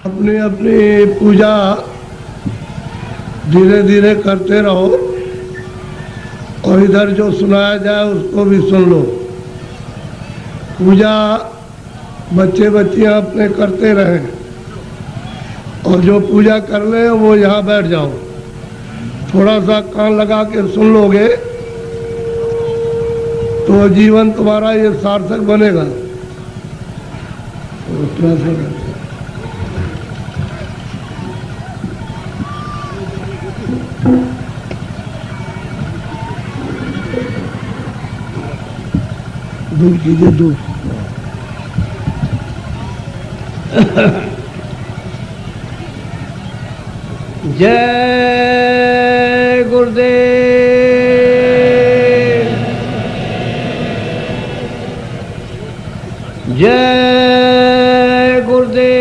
अपनी अपनी पूजा धीरे धीरे करते रहो और इधर जो सुनाया जाए उसको भी सुन लो। पूजा बच्चे बच्चियां अपने करते रहें और जो पूजा कर ले वो यहाँ बैठ जाओ। थोड़ा सा कान लगा के सुन लोगे तो जीवन तुम्हारा ये सार्थक बनेगा। दूर कीजिए, दूर। जय गुरुदेव, जय गुरुदेव,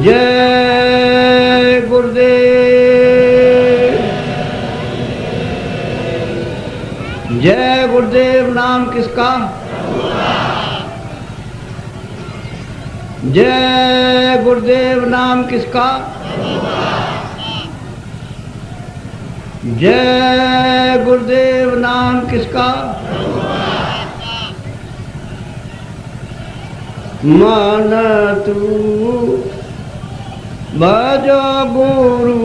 जय गुरुदेव, जय गुरुदेव। नाम किसका? जय गुरुदेव। नाम किसका? जय गुरुदेव। नाम किसका? मन तू भजो गुरु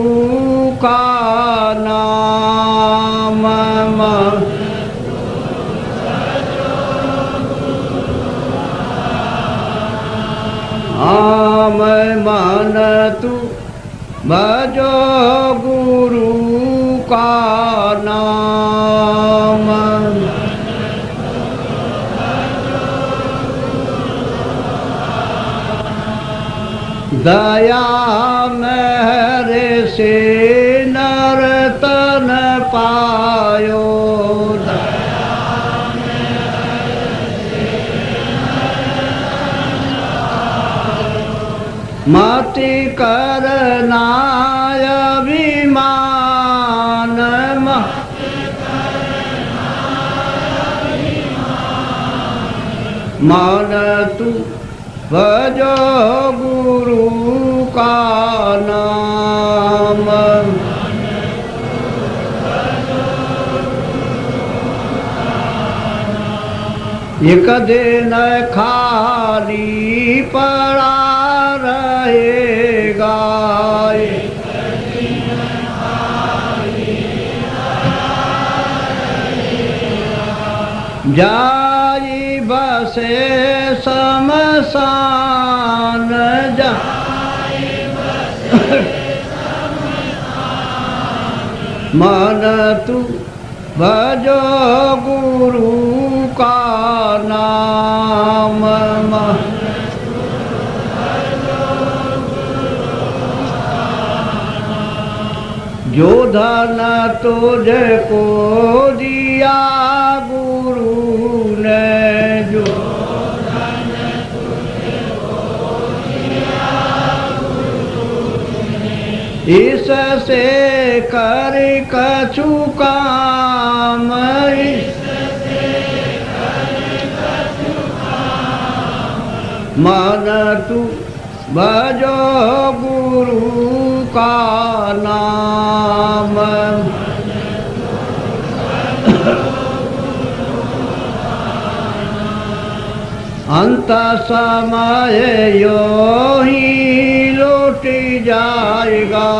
का नाम, मन तू भजो गुरु का नाम, दया मेरे से नर तन पायो, मति करना अभिमान, मन तू भजो गुरु का नाम, एक दिन खाली पड़ा रहेगा, जाई बसे शमशान, मन तू भजो गुरु का नाम, जो धन तुझको दिया गुरु ने, जो धन तुझको दिया गुरु ने, इससे कर कछु काम, इससे कर कछु काम, मन तू भजो गुरु का नाम, अंत समय यो ही लौट जाएगा,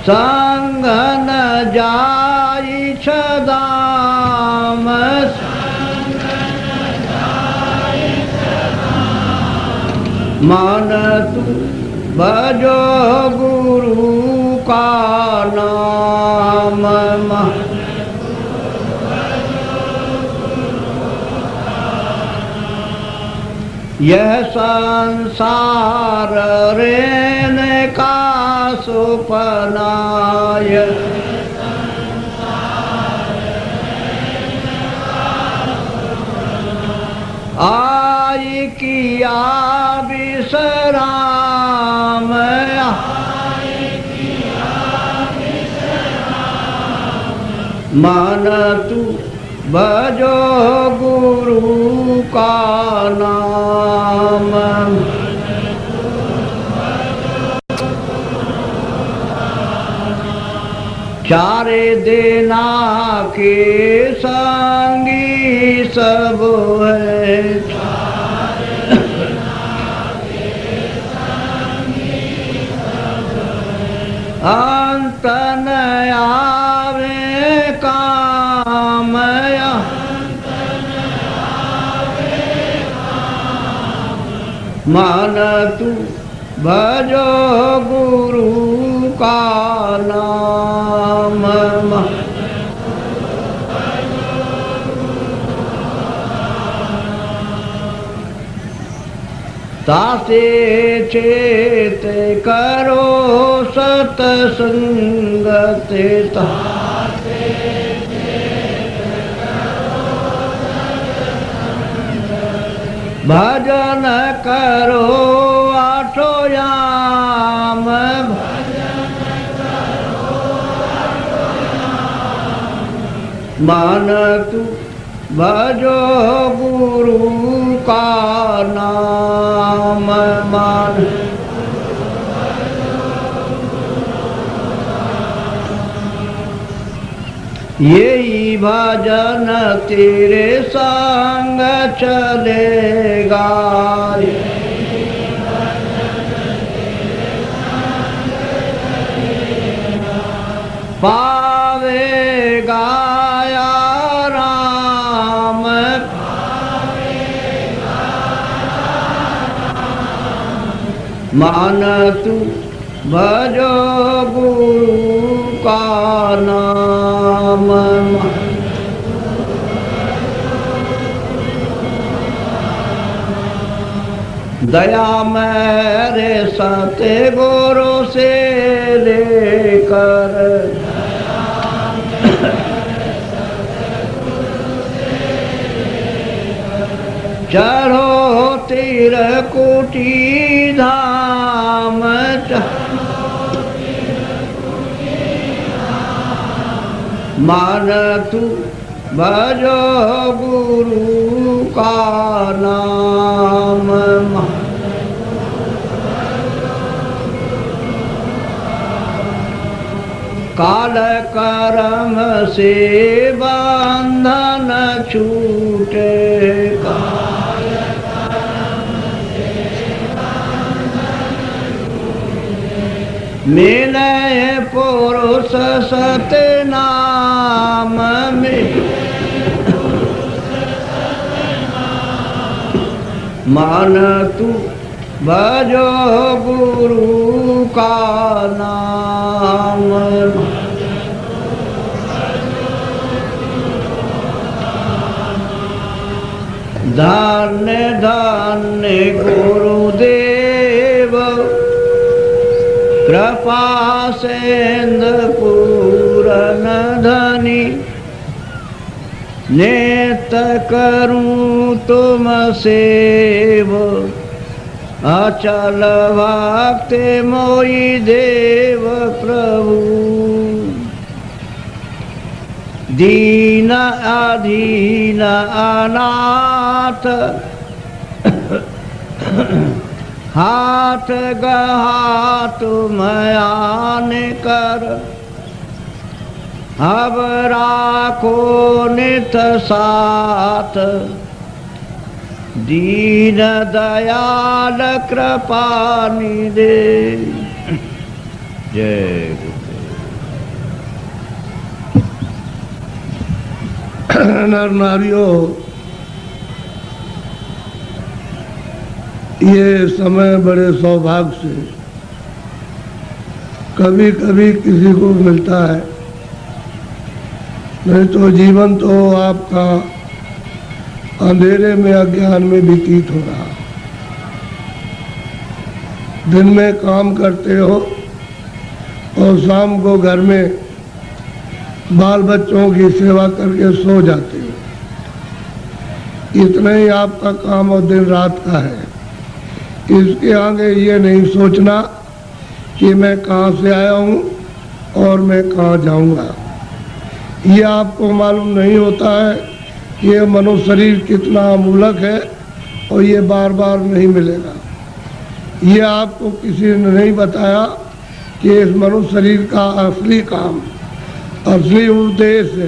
संग न जाई छदाम, मन तू भजो गुरु का नाम, यह संसार रहने का सुपनाय, आई किया विश्राम, मान तू भजो गुरु का नाम। चारे देना के संगी सब है, अंत न आवे काम, मान तू भजो गुरु का नाम। तासे चेत करो सतसंगत, भजन करो आठो याम, मान तू भजो गुरु का नाम। मान यही भजन तेरे संग चलेगा, पावेगा या राम, मान तू भजो गुरु का नाम। दया मेरे सत्य गुरु से लेकर, चढ़ो तिरकुटी धाम, मान तू भजो गुरु का नाम। काल कर्म से बंधन छूटे, मिले पुरुष सतनाम में, मान तू भजो गुरु का नाम। धन्य धन्य गुरुदेव, कृपा सेंद्र पूरन धनी, नेत करूं तुम सेव, अचल भक्ति मोई देव प्रभु। दीन अधीन अनाथ, हाथ गहा तुम आन कर, अब राखो नित साथ, दीन दयाल कृपा निधे। जय नर नारियों, ये समय बड़े सौभाग्य से कभी कभी किसी को मिलता है, नहीं तो जीवन तो आपका अंधेरे में अज्ञान में व्यतीत हो रहा। दिन में काम करते हो और शाम को घर में बाल बच्चों की सेवा करके सो जाते हो। इतना ही आपका काम और दिन रात का है। इसके आगे ये नहीं सोचना कि मैं कहाँ से आया हूँ और मैं कहाँ जाऊँगा। ये आपको मालूम नहीं होता है कि ये मनुष्य शरीर कितना अमूलक है और ये बार बार नहीं मिलेगा। ये आपको किसी ने नहीं बताया कि इस मनुष्य शरीर का असली काम, असली उद्देश्य,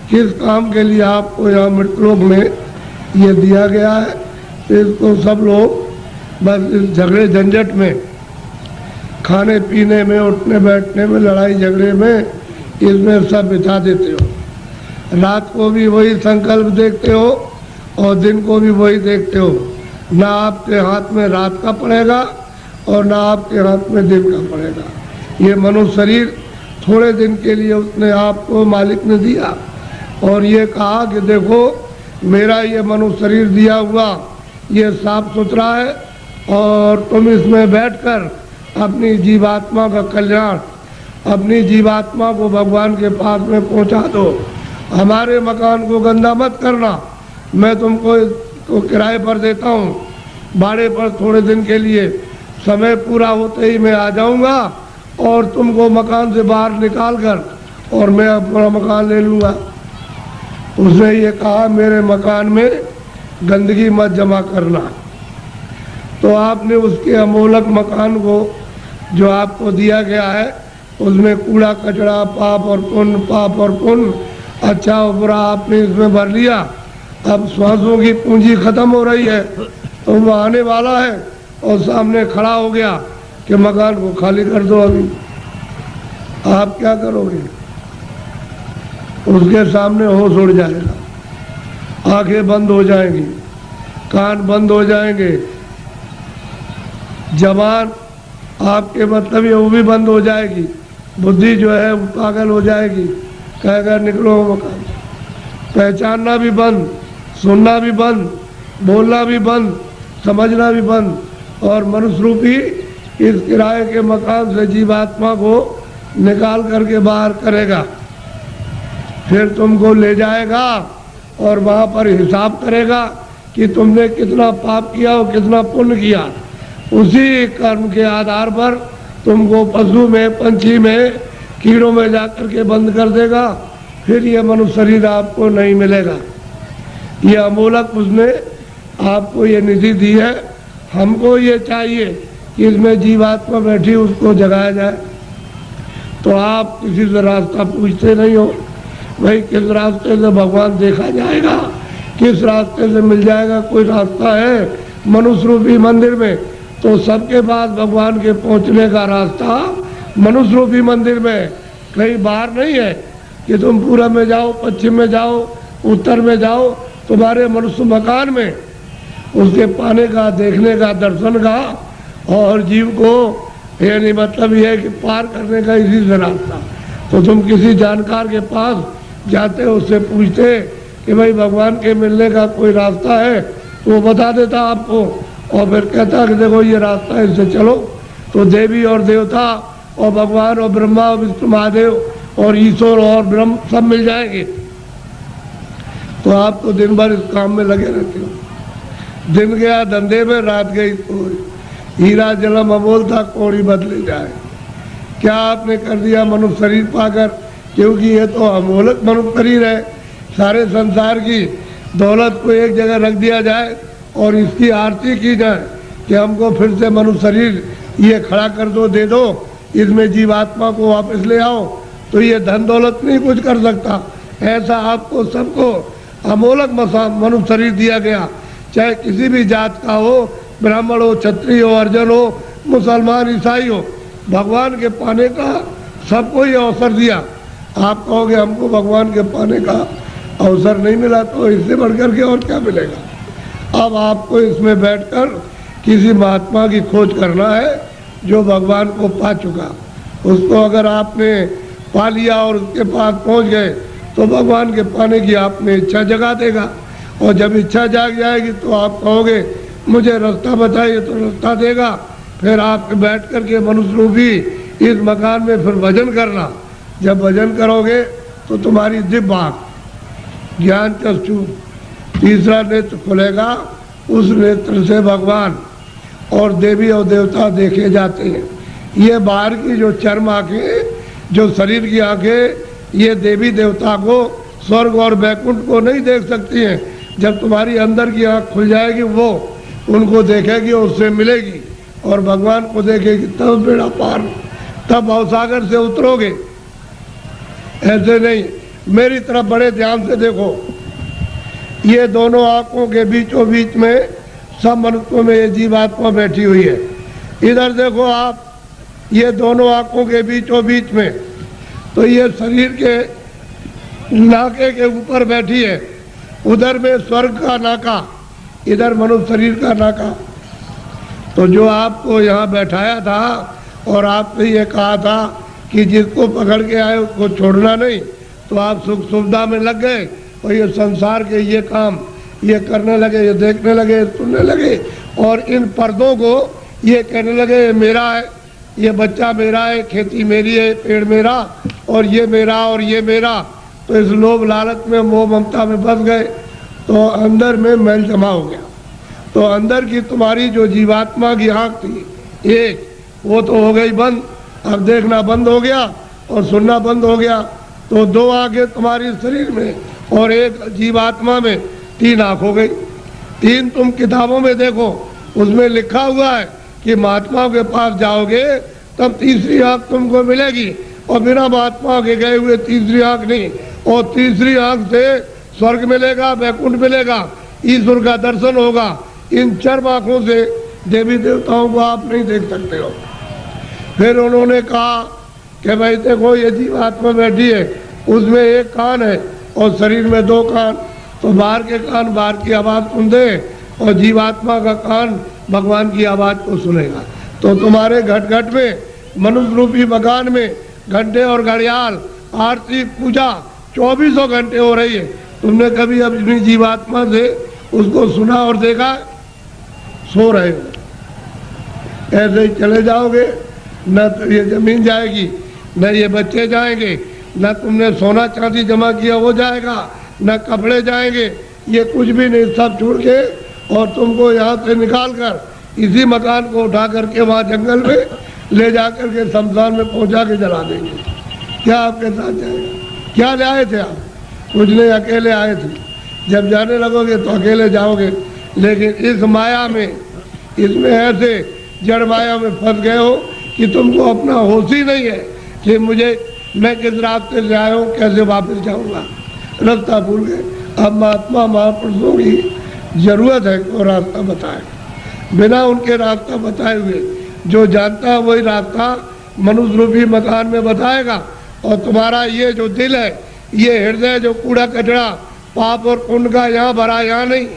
किस काम के लिए आपको यहाँ मृतलोक में ये दिया गया है। इसको सब लोग बस इस झगड़े झंझट में, खाने पीने में, उठने बैठने में, लड़ाई झगड़े में, इसमें सब बिता देते हो। रात को भी वही संकल्प देखते हो और दिन को भी वही देखते हो। ना आपके हाथ में रात का पड़ेगा और ना आपके हाथ में दिन का पड़ेगा। ये मनुष्य शरीर थोड़े दिन के लिए उसने आपको मालिक ने दिया और ये कहा कि देखो मेरा ये मनुष्य शरीर दिया हुआ ये साफ सुथरा है और तुम इसमें बैठकर अपनी जीवात्मा का कल्याण, अपनी जीवात्मा को भगवान के पास में पहुंचा दो। हमारे मकान को गंदा मत करना, मैं तुमको किराए पर देता हूँ, भाड़े पर थोड़े दिन के लिए, समय पूरा होते ही मैं आ जाऊँगा और तुमको मकान से बाहर निकाल कर और मैं अपना मकान ले लूँगा। उसने ये कहा मेरे मकान में गंदगी मत जमा करना। तो आपने उसके अमोलक मकान को जो आपको दिया गया है उसमें कूड़ा कचरा, पाप और पुण्य, पाप और पुण्य, अच्छा और बुरा आपने इसमें भर लिया। अब श्वासों की पूंजी खत्म हो रही है तो वो आने वाला है और सामने खड़ा हो गया कि मकान को खाली कर दो। अभी आप क्या करोगे? उसके सामने होश उड़ जाएगा, आंखें बंद हो जाएंगी, कान बंद हो जाएंगे, जबान आपके मतलब ये वो भी बंद हो जाएगी, बुद्धि जो है वो पागल हो जाएगी, कहेगा निकलो मकान। पहचानना भी बंद, सुनना भी बंद, बोलना भी बंद, समझना भी बंद, और मनुष्य रूपी इस किराए के मकान से जीवात्मा को निकाल करके बाहर करेगा। फिर तुमको ले जाएगा और वहाँ पर हिसाब करेगा कि तुमने कितना पाप किया और कितना पुण्य किया। उसी कर्म के आधार पर तुमको पशु में, पंछी में, कीड़ों में जाकर के बंद कर देगा। फिर ये मनुष्य शरीर आपको नहीं मिलेगा। ये अमोलक उसने आपको ये निधि दी है। हमको ये चाहिए कि इसमें जीवात्मा बैठी उसको जगाया जाए। तो आप किसी से रास्ता पूछते नहीं हो, भाई किस रास्ते से भगवान देखा जाएगा, किस रास्ते से मिल जाएगा। कोई रास्ता है मनुष्य रूपी मंदिर में? तो सबके पास भगवान के पहुंचने का रास्ता मनुष्य रूपी मंदिर में, कहीं बाहर नहीं है कि तुम पूरब में जाओ, पश्चिम में जाओ, उत्तर में जाओ। तुम्हारे मनुष्य मकान में उसके पाने का, देखने का, दर्शन का और जीव को यानी मतलब ये है कि पार करने का इसी से रास्ता। तो तुम किसी जानकार के पास जाते हो, उससे पूछते कि भाई भगवान के मिलने का कोई रास्ता है, तो वो बता देता आपको और फिर कहता कि देखो ये रास्ता है, इससे चलो। तो देवी और देवता और भगवान और ब्रह्मा और विष्णु महादेव और ईश्वर और ब्रह्म सब मिल जाएंगे। तो आप तो दिन भर इस काम में लगे रहते हो। दिन गया धंधे में, रात गई सोई। हीरा जलम अमोल था, कौड़ी बदले जाए। क्या आपने कर दिया मनुष्य शरीर पाकर? क्योंकि ये तो अमोलक मनुष्य शरीर है। सारे संसार की दौलत को एक जगह रख दिया जाए और इसकी आरती की जाए कि हमको फिर से मनुष्य शरीर ये खड़ा कर दो, दे दो, इसमें जीवात्मा को वापस ले आओ, तो ये धन दौलत नहीं कुछ कर सकता। ऐसा आपको सबको अमोलक मनुष्य शरीर दिया गया, चाहे किसी भी जात का हो, ब्राह्मण हो, क्षत्रिय हो, अर्जन हो, मुसलमान, ईसाई हो। भगवान के पाने का सबको ये अवसर दिया। आप कहोगे हमको भगवान के पाने का अवसर नहीं मिला, तो इससे बढ़कर के और क्या मिलेगा। अब आपको इसमें बैठकर किसी महात्मा की खोज करना है जो भगवान को पा चुका। उसको अगर आपने पा लिया और उसके पास पहुंच गए तो भगवान के पाने की आपने इच्छा जगा देगा। और जब इच्छा जाग जाएगी तो आप कहोगे मुझे रास्ता बताइए, तो रास्ता देगा। फिर आप बैठ कर के मनुष्य रूपी इस मकान में फिर भजन करना। जब भजन करोगे तो तुम्हारी दिव्य आँख, ज्ञान चक्षु, तीसरा नेत्र खुलेगा। उस नेत्र से भगवान और देवी और देवता देखे जाते हैं। ये बाहर की जो चर्म आँखें, जो शरीर की आँखें, ये देवी देवता को, स्वर्ग और बैकुंठ को नहीं देख सकती हैं। जब तुम्हारी अंदर की आँख खुल जाएगी वो उनको देखेगी और उससे मिलेगी और भगवान को देखेगी, तब बेड़ा पार, तब भवसागर से उतरोगे। ऐसे नहीं, मेरी तरफ बड़े ध्यान से देखो। ये दोनों आंखों के बीचों बीच में सब मनुष्यों में ये जीवात्मा बैठी हुई है। इधर देखो आप, ये दोनों आंखों के बीचों बीच में, तो ये शरीर के नाके के ऊपर बैठी है। उधर में स्वर्ग का नाका, इधर मनुष्य शरीर का नाका। तो जो आपको यहाँ बैठाया था और आपने ये कहा था कि जिसको पकड़ के आए उसको छोड़ना नहीं, तो आप सुख सुविधा में लग गए और ये संसार के ये काम ये करने लगे, ये देखने लगे, सुनने लगे और इन पर्दों को ये कहने लगे ये मेरा है, ये बच्चा मेरा है, खेती मेरी है, पेड़ मेरा और ये मेरा और ये मेरा। तो इस लोभ लालच में, मोह ममता में फंस गए, तो अंदर में मैल जमा हो गया। तो अंदर की तुम्हारी जो जीवात्मा की आँख थी एक, वो तो हो गई बंद। अब देखना बंद हो गया और सुनना बंद हो गया। तो दो आंखें तुम्हारी शरीर में और एक जीवात्मा में, तीन आँख हो गई। तीन तुम किताबों में देखो, उसमें लिखा हुआ है कि महात्माओं के पास जाओगे तब तीसरी आँख तुमको मिलेगी, और बिना महात्मा के गए हुए तीसरी आँख नहीं। और तीसरी आँख से स्वर्ग मिलेगा, वैकुंठ मिलेगा, ईश्वर का दर्शन होगा। इन चार आँखों से देवी देवताओं को आप नहीं देख सकते हो। फिर उन्होंने कहा कि भाई देखो ये जीवात्मा बैठी है, उसमें एक कान है और शरीर में दो कान, तो बाहर के कान बाहर की आवाज़ सुनते और जीवात्मा का कान भगवान की आवाज़ को सुनेगा। तो तुम्हारे घट घट में, मनुष्य रूपी मकान में घंटे और घड़ियाल, आरती, पूजा 24 घंटे हो रही है। तुमने कभी अपनी जीवात्मा से उसको सुना और देखा? सो रहे हो। ऐसे ही चले जाओगे, न तो ये जमीन जाएगी, न ये बच्चे जाएंगे, न तुमने सोना चांदी जमा किया वो जाएगा, न कपड़े जाएंगे, ये कुछ भी नहीं, सब छोड़ के और तुमको यहाँ से निकाल कर इसी मकान को उठा करके वहाँ जंगल में ले जा करके शमशान में पहुँचा के जला देंगे। क्या आपके साथ जाएगा? क्या ले आए थे आप? कुछ नहीं, अकेले आए थे। जब जाने लगोगे तो अकेले जाओगे। लेकिन इस माया में, इसमें ऐसे जड़ माया में फंस गए हो कि तुमको अपना होश ही नहीं है कि मैं किस रास्ते से आया हूँ, कैसे वापस जाऊँगा, रास्ता भूल गए। अब महात्मा महापुरुषों की जरूरत है कि वो रास्ता बताए। बिना उनके रास्ता बताए हुए जो जानता है वही रास्ता मनुष्य रूपी मकान में बताएगा। और तुम्हारा ये जो दिल है, ये हृदय जो कूड़ा कचरा पाप और पुण्य का यहाँ भरा, यहाँ नहीं,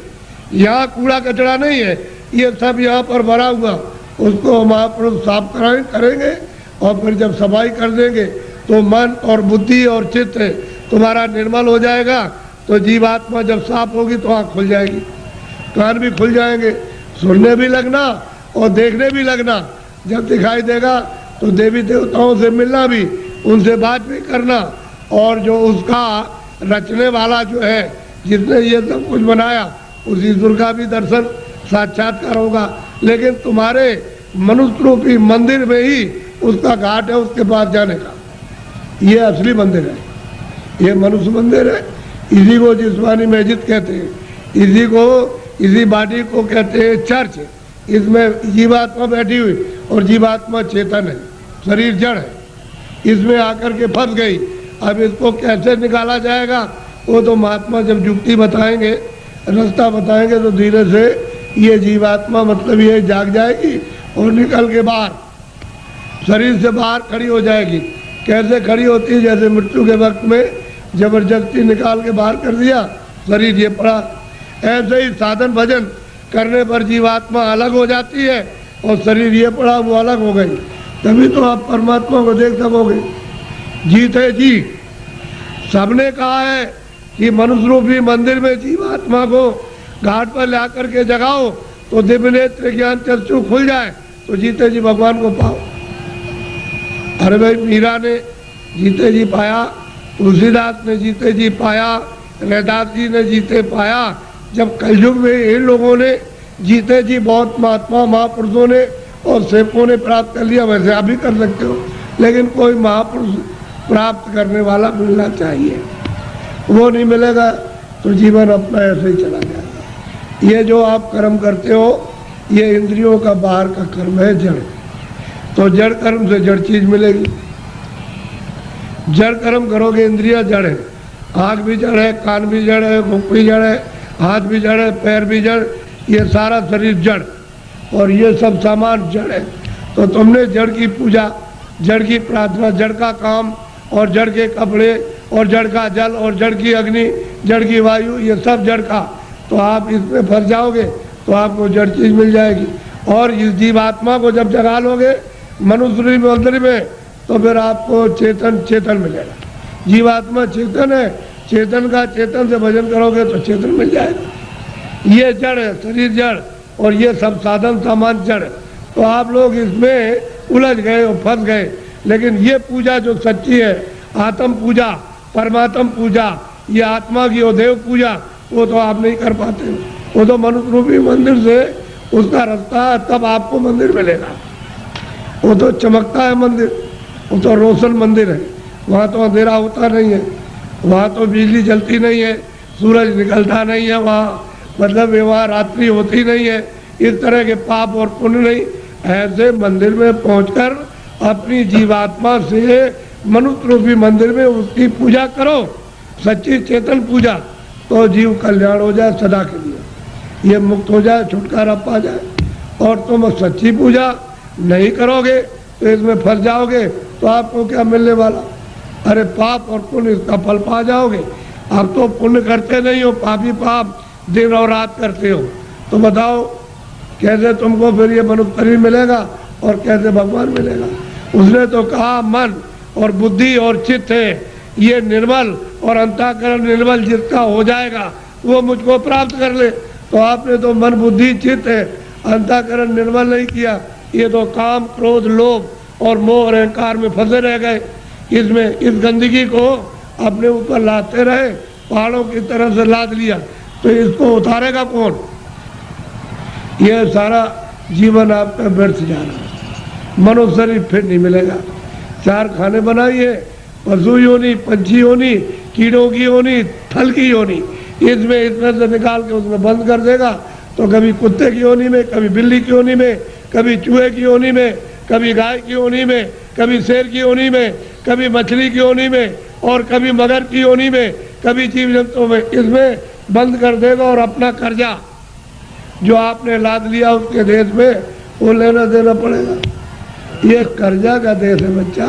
यहाँ कूड़ा कचरा नहीं है, ये सब यहाँ पर भरा हुआ, उसको महापुरुष साफ करेंगे। और फिर जब सफाई कर देंगे तो मन और बुद्धि और चित्त तुम्हारा निर्मल हो जाएगा। तो जीवात्मा जब साफ होगी तो आँख खुल जाएगी, कान भी खुल जाएंगे, सुनने भी लगना और देखने भी लगना। जब दिखाई देगा तो देवी देवताओं से मिलना भी, उनसे बात भी करना, और जो उसका रचने वाला जो है, जिसने ये सब कुछ बनाया, उस ईश्वर का भी दर्शन साक्षात्कार होगा। लेकिन तुम्हारे मनुष्य रूपी मंदिर में ही उसका घाट है, उसके पास जाने का। ये असली मंदिर है, ये मनुष्य मंदिर है। इसी को जिस्मानी मस्जिद कहते हैं, इसी बॉडी को कहते हैं चर्च। इसमें जीवात्मा बैठी हुई और जीवात्मा चेतन है, शरीर जड़ है, इसमें आकर के फंस गई। अब इसको कैसे निकाला जाएगा वो तो महात्मा जब युक्ति बताएंगे, रास्ता बताएंगे, तो धीरे से ये जीवात्मा मतलब ये जाग जाएगी और निकल के बाहर, शरीर से बाहर खड़ी हो जाएगी। कैसे खड़ी होती है? जैसे मृत्यु के वक्त में जबरदस्ती निकाल के बाहर कर दिया, शरीर ये पड़ा। ऐसे ही साधन भजन करने पर जीवात्मा अलग हो जाती है और शरीर ये पड़ा वो अलग हो गई। तभी तो आप परमात्मा को देख सकोगे। जीते जी सबने कहा है कि मनुष्य रूपी मंदिर में जीवात्मा को घाट पर ला करके जगाओ तो दिव्य नेत्र ज्ञान चक्षु खुल जाए, तो जीते जी भगवान को पाओ। अरे भाई, मीरा ने जीते जी पाया, तुलसीदास ने जीते जी पाया, रैदास जी ने जीते पाया। जब कलयुग में इन लोगों ने जीते जी बहुत महात्मा महापुरुषों ने और सेवकों ने प्राप्त कर लिया, वैसे आप भी कर सकते हो। लेकिन कोई महापुरुष प्राप्त करने वाला मिलना चाहिए। वो नहीं मिलेगा तो जीवन अपना ऐसे ही चला जाएगा। ये जो आप कर्म करते हो ये इंद्रियों का बाहर का कर्म है, जड़। तो जड़ कर्म से जड़ चीज मिलेगी। जड़ कर्म करोगे, इंद्रिया जड़ है, आँख भी जड़ है, कान भी जड़ है, मुख भी जड़ है, हाथ भी जड़ है, पैर भी जड़, ये सारा शरीर जड़ और ये सब सामान जड़ है। तो तुमने जड़ की पूजा, जड़ की प्रार्थना, जड़ का काम और जड़ के कपड़े और जड़ का जल और जड़ की अग्नि, जड़ की वायु, ये सब जड़ का, तो आप इसमें फंस जाओगे तो आपको जड़ चीज मिल जाएगी। और इस जीवात्मा को जब जगा लोगे मनुष्य मंदिर में तो फिर आपको चेतन मिलेगा। जीवात्मा चेतन है, चेतन का चेतन से भजन करोगे तो चेतन मिल जाएगा। ये जड़ है, शरीर जड़ और ये सब साधन सामान जड़। तो आप लोग इसमें उलझ गए और फंस गए। लेकिन ये पूजा जो सच्ची है, आत्म पूजा, परमात्म पूजा, ये आत्मा की और देव पूजा, वो तो आप नहीं कर पाते। वो तो मनुष्य रूपी मंदिर से उसका रास्ता है, तब आपको मंदिर मिलेगा। वो तो चमकता है मंदिर, वो तो रोशन मंदिर है। वहाँ तो अंधेरा होता नहीं है, वहाँ तो बिजली जलती नहीं है, सूरज निकलता नहीं है, वहाँ मतलब वहाँ रात्रि होती नहीं है, इस तरह के पाप और पुण्य नहीं। ऐसे मंदिर में पहुंचकर अपनी जीवात्मा से मनुष्य रूपी मंदिर में उसकी पूजा करो, सच्ची चेतन पूजा, तो जीव कल्याण हो जाए सदा के लिए, ये मुक्त हो जाए, छुटकारा पा जाए। और तुम सच्ची पूजा नहीं करोगे तो इसमें फंस जाओगे तो आपको क्या मिलने वाला? अरे पाप और पुण्य इसका फल पा जाओगे। आप तो पुण्य करते नहीं हो, पापी पाप दिन और रात करते हो। तो बताओ कैसे तुमको फिर ये मनुष्य शरीर मिलेगा और कैसे भगवान मिलेगा? उसने तो कहा मन और बुद्धि और चित्त है ये निर्मल और अंतःकरण निर्मल जिसका हो जाएगा वो मुझको प्राप्त कर ले। तो आपने तो मन बुद्धि चित्त है, अंतःकरण निर्मल नहीं किया। ये तो काम क्रोध लोभ और मोह और अहंकार में फंसे रह गए। इसमें इस गंदगी को अपने ऊपर लाते रहे, पहाड़ों की तरह से लाद लिया, तो इसको उतारेगा कौन? ये सारा जीवन आपका व्यर्थ जा रहा है। मनुष्य शरीर फिर नहीं मिलेगा। चार खाने बनाइए, पशु योनि, पंछी योनि, कीड़ों की योनि, फल की योनि, इसमें से निकाल के उसमें बंद कर देगा। तो कभी कुत्ते की योनि में, कभी बिल्ली की योनि में, कभी चूहे की योनि में, कभी गाय की योनि में, कभी शेर की योनि में, कभी मछली की योनि में और कभी मगर की योनि में, कभी जीव जंतुओं में, इसमें बंद कर देगा। और अपना कर्जा जो आपने लाद लिया उसके देश में वो लेना देना पड़ेगा। ये कर्जा का देश है बच्चा,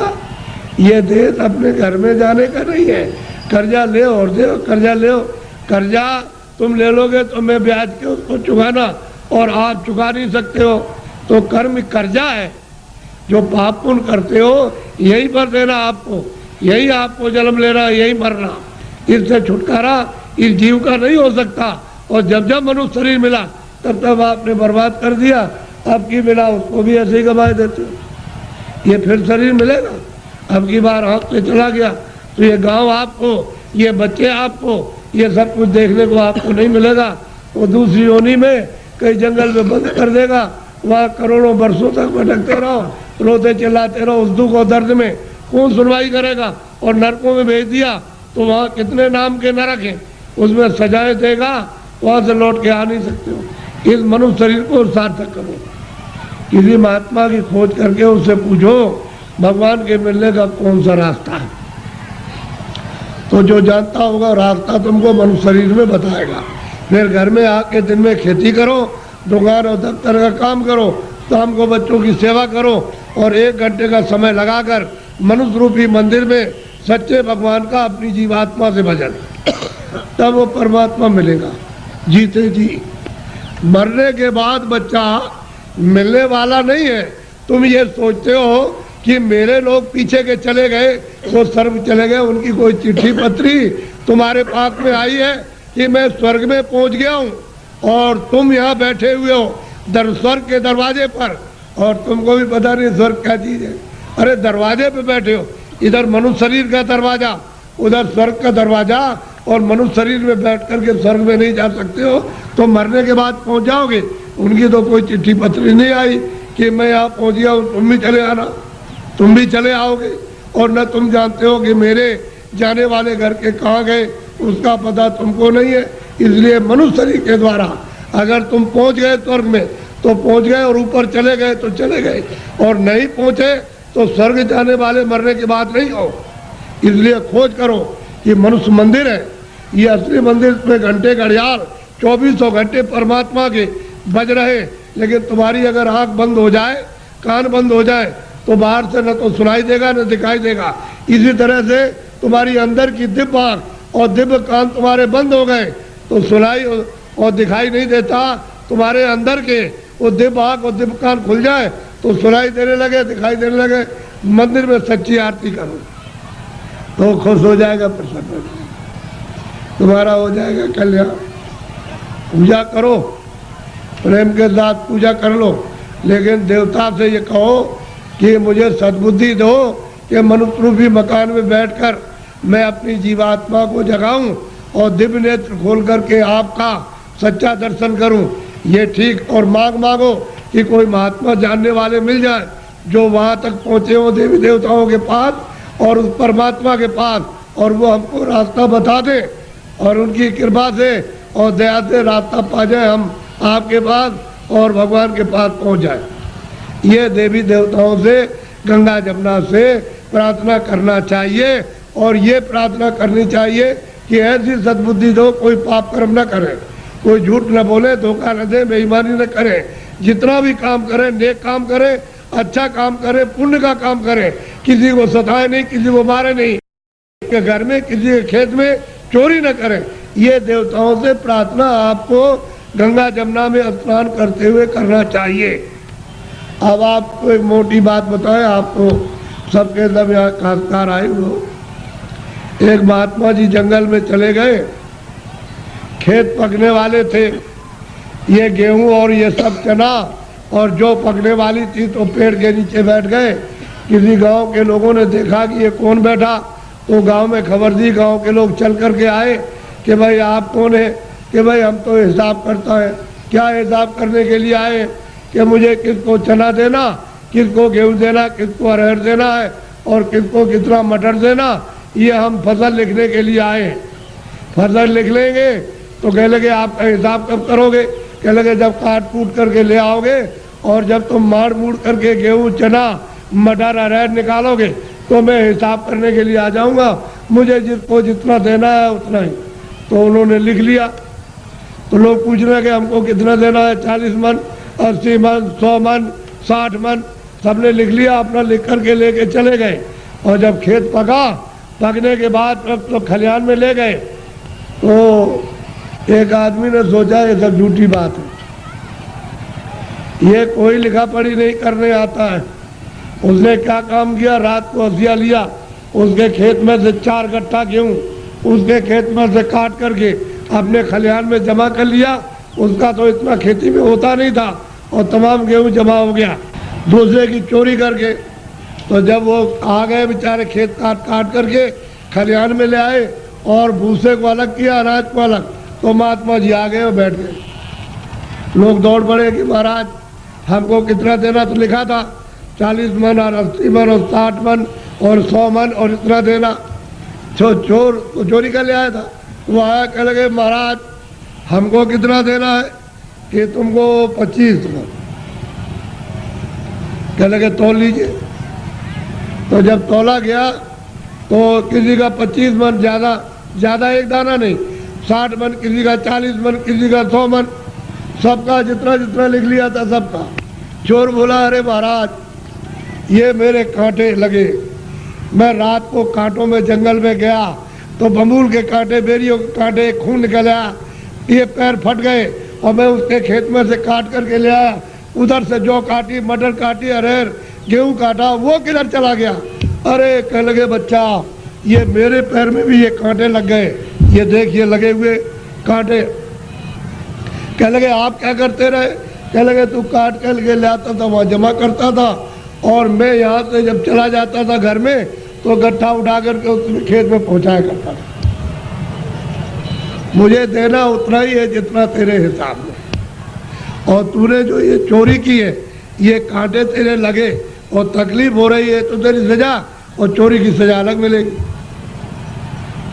ये देश अपने घर में जाने का नहीं है। कर्जा ले और दे, कर्जा ले, कर्जा तुम ले लोगे तो मैं ब्याज के उसको चुकाना और आप चुका नहीं सकते हो। तो कर्म कर्जा है, जो पाप पुण्य करते हो यही पर देना आपको, यही आपको जन्म लेना, यही मरना। इससे छुटकारा इस जीव का नहीं हो सकता। और जब जब मनुष्य शरीर मिला तब तब आपने बर्बाद कर दिया। अब की मिला उसको भी ऐसे ही गंवाए देते हो। ये फिर शरीर मिलेगा, अब की बार हाथ से चला गया तो ये गांव आपको, ये बच्चे आपको, ये सब कुछ देखने को आपको नहीं मिलेगा। वो दूसरी योनि में कई जंगल में बंद कर देगा, वहाँ करोड़ों वर्षों तक भटकते रहो, रोते चिल्लाते रहो उस दुख और दर्द में। कौन सुनवाई करेगा? और नरकों में भेज दिया तो वहाँ कितने नाम के नरक हैं, उसमें सजाएं देगा, वहाँ से लौट के आ नहीं सकते हो। इस मनुष्य शरीर को सार्थक करो, किसी महात्मा की खोज करके उससे पूछो भगवान के मिलने का कौन सा रास्ता है। तो जो जानता होगा रास्ता तुमको मनुष्य शरीर में बताएगा। फिर घर में आके दिन में खेती करो, दुकान और दफ्तर का काम करो, शाम को बच्चों की सेवा करो और 1 घंटे का समय लगाकर मनुष्य रूपी मंदिर में सच्चे भगवान का अपनी जीवात्मा से भजन, तब वो परमात्मा मिलेगा जीते जी। मरने के बाद बच्चा मिलने वाला नहीं है। तुम ये सोचते हो कि मेरे लोग पीछे के चले गए, वो स्वर्ग चले गए, उनकी कोई चिट्ठी पत्री तुम्हारे पास में आई है कि मैं स्वर्ग में पहुंच गया हूँ और तुम यहाँ बैठे हुए हो स्वर्ग के दरवाजे पर, और तुमको भी पता नहीं स्वर्ग क्या चीज़ है। अरे दरवाजे पे बैठे हो, इधर मनुष्य शरीर का दरवाजा, उधर स्वर्ग का दरवाजा, और मनुष्य शरीर में बैठ करके स्वर्ग में नहीं जा सकते हो। तो मरने के बाद पहुंच जाओगे। उनकी तो कोई चिट्ठी पत्री नहीं आई कि मैं यहाँ पहुंच गया हूँ, तुम भी चले आना, तुम भी चले आओगे। और न तुम जानते हो कि मेरे जाने वाले घर के कहाँ गए, उसका पता तुमको नहीं है। इसलिए मनुष्य शरीर के द्वारा अगर तुम पहुंच गए स्वर्ग में तो पहुंच गए, और ऊपर चले गए तो चले गए, और नहीं पहुंचे तो स्वर्ग जाने वाले मरने की बात नहीं हो। इसलिए खोज करो कि मनुष्य मंदिर है, ये असली मंदिर में घंटे घड़ियाल 2400 घंटे परमात्मा के बज रहे। लेकिन तुम्हारी अगर आंख बंद हो जाए, कान बंद हो जाए, तो बाहर से न तो सुनाई देगा न दिखाई देगा। इसी तरह से तुम्हारी अंदर की दिव्य आंख और दिव्य कान तुम्हारे बंद हो गए तो सुनाई और दिखाई नहीं देता। तुम्हारे अंदर के वो दिव्य आंख और दिव्य कान खुल जाए तो सुनाई देने लगे, दिखाई देने लगे। मंदिर में सच्ची आरती करो तो खुश हो जाएगा, प्रसन्न हो जाएगा, तुम्हारा हो जाएगा कल्याण। पूजा करो, प्रेम के साथ पूजा कर लो, लेकिन देवता से ये कहो कि मुझे सद्बुद्धि दो कि मनुष्य रूपी मकान में बैठकर मैं अपनी जीवात्मा को जगाऊं और दिव्य नेत्र खोल करके आपका सच्चा दर्शन करूं। ये ठीक, और मांगो कि कोई महात्मा जानने वाले मिल जाए जो वहां तक पहुंचे हो देवी देवताओं के पास और उस परमात्मा के पास, और वो हमको रास्ता बता दे, और उनकी कृपा से और दया से रास्ता पा जाए हम आपके पास और भगवान के पास पहुंच जाए। ये देवी देवताओं से, गंगा जमुना से प्रार्थना करना चाहिए, और ये प्रार्थना करनी चाहिए कि ऐसी सद्बुद्धि दो कोई पाप कर्म न करे, कोई झूठ न बोले, धोखा न दे, बेईमानी न करे। जितना भी काम करे नेक काम करे, अच्छा काम करे, पुण्य का काम करे, किसी को सताए नहीं, किसी को मारे नहीं, के घर में किसी के खेत में चोरी न करे। ये देवताओं से प्रार्थना आपको गंगा जमुना में स्नान करते हुए करना चाहिए। अब आपको एक मोटी बात बताएं, आपको सबके सब यहाँ खासकार आए हुए। एक महात्मा जी जंगल में चले गए, खेत पकने वाले थे, ये गेहूं और ये सब चना, और जो पकने वाली थी तो पेड़ के नीचे बैठ गए। किसी गांव के लोगों ने देखा कि ये कौन बैठा, तो गांव में खबर दी, गांव के लोग चल करके आए कि भाई आप कौन है, कि भाई हम तो हिसाब करता है। क्या हिसाब करने के लिए आए कि मुझे किसको चना देना, किसको गेहूं देना, किसको अरहर देना है, और किसको कितना मटर देना, ये हम फसल लिखने के लिए आए। फसल लिख लेंगे तो कह लगे आपका हिसाब कब करोगे, कह लगे जब काट कूट करके ले आओगे, और जब तुम मार मूड़ करके गेहूं चना मटर अरहर निकालोगे तो मैं हिसाब करने के लिए आ जाऊंगा, मुझे जिसको जितना देना है उतना ही। तो उन्होंने लिख लिया। तो लोग पूछ रहे हैं कि हमको कितना देना है, 40 मन, 80 मन, 100 मन, 60 मन, सबने लिख लिया। अपना लिख करके लेके चले गए, और जब खेत पका, पकने के बाद तो खलिहान में ले गए, तो एक आदमी ने सोचा ये सब झूठी बात है, ये कोई लिखा पढ़ी नहीं करने आता है। उसने क्या काम किया, रात को हसिया लिया, उसके खेत में से 4 गट्ठा गेहूं उसके खेत में से काट करके अपने खलिहान में जमा कर लिया। उसका तो इतना खेती में होता नहीं था, और तमाम गेहूं जमा हो गया दूसरे की चोरी करके। तो जब वो आ गए बेचारे खेत काट काट करके खलिहान में ले आए और भूसे को अलग किया, अनाज को अलग, तो महात्मा जी आ गए और बैठ गए। लोग दौड़ पड़े कि महाराज हमको कितना देना, तो लिखा था 40 मन और 80 मन और 60 मन और 100 मन और इतना देना। चोर तो चोरी कर ले आया था, वो आया कह लगे महाराज हमको कितना देना है, कि तुमको 25 मन। कह लगे तोल लीजिए। तो जब तोला गया तो किसी का 25 मन, ज़्यादा एक दाना नहीं, 60 मन, किसी का 40 मन, किसी का 100 मन, सबका जितना जितना लिख लिया था सबका। चोर बोला अरे महाराज ये मेरे कांटे लगे, मैं रात को कांटों में जंगल में गया तो बमूल के कांटे, बेरियों के कांटे, खून निकल आया, ये पैर फट गए, और मैं उसके खेत में से काट करके ले आया। उधर से जौ काटी, मटर काटी, अरहर गेहूं काटा, वो किधर चला गया। अरे कह लगे बच्चा ये मेरे पैर में भी ये कांटे लग गए, ये देख ये लगे हुए कांटे। कह लगे आप क्या करते रहे, कह लगे तू काट कर के ले आता था, वहाँ जमा करता था, और मैं यहाँ से जब चला जाता था घर में तो गट्ठा उठा करके उसमें खेत में पहुँचाया करता था। मुझे देना उतना ही है जितना तेरे हिसाब में, और तूने जो ये चोरी की है, ये कांटे तेरे लगे और तकलीफ हो रही है, तो तेरी सजा और चोरी की सजा अलग मिलेगी।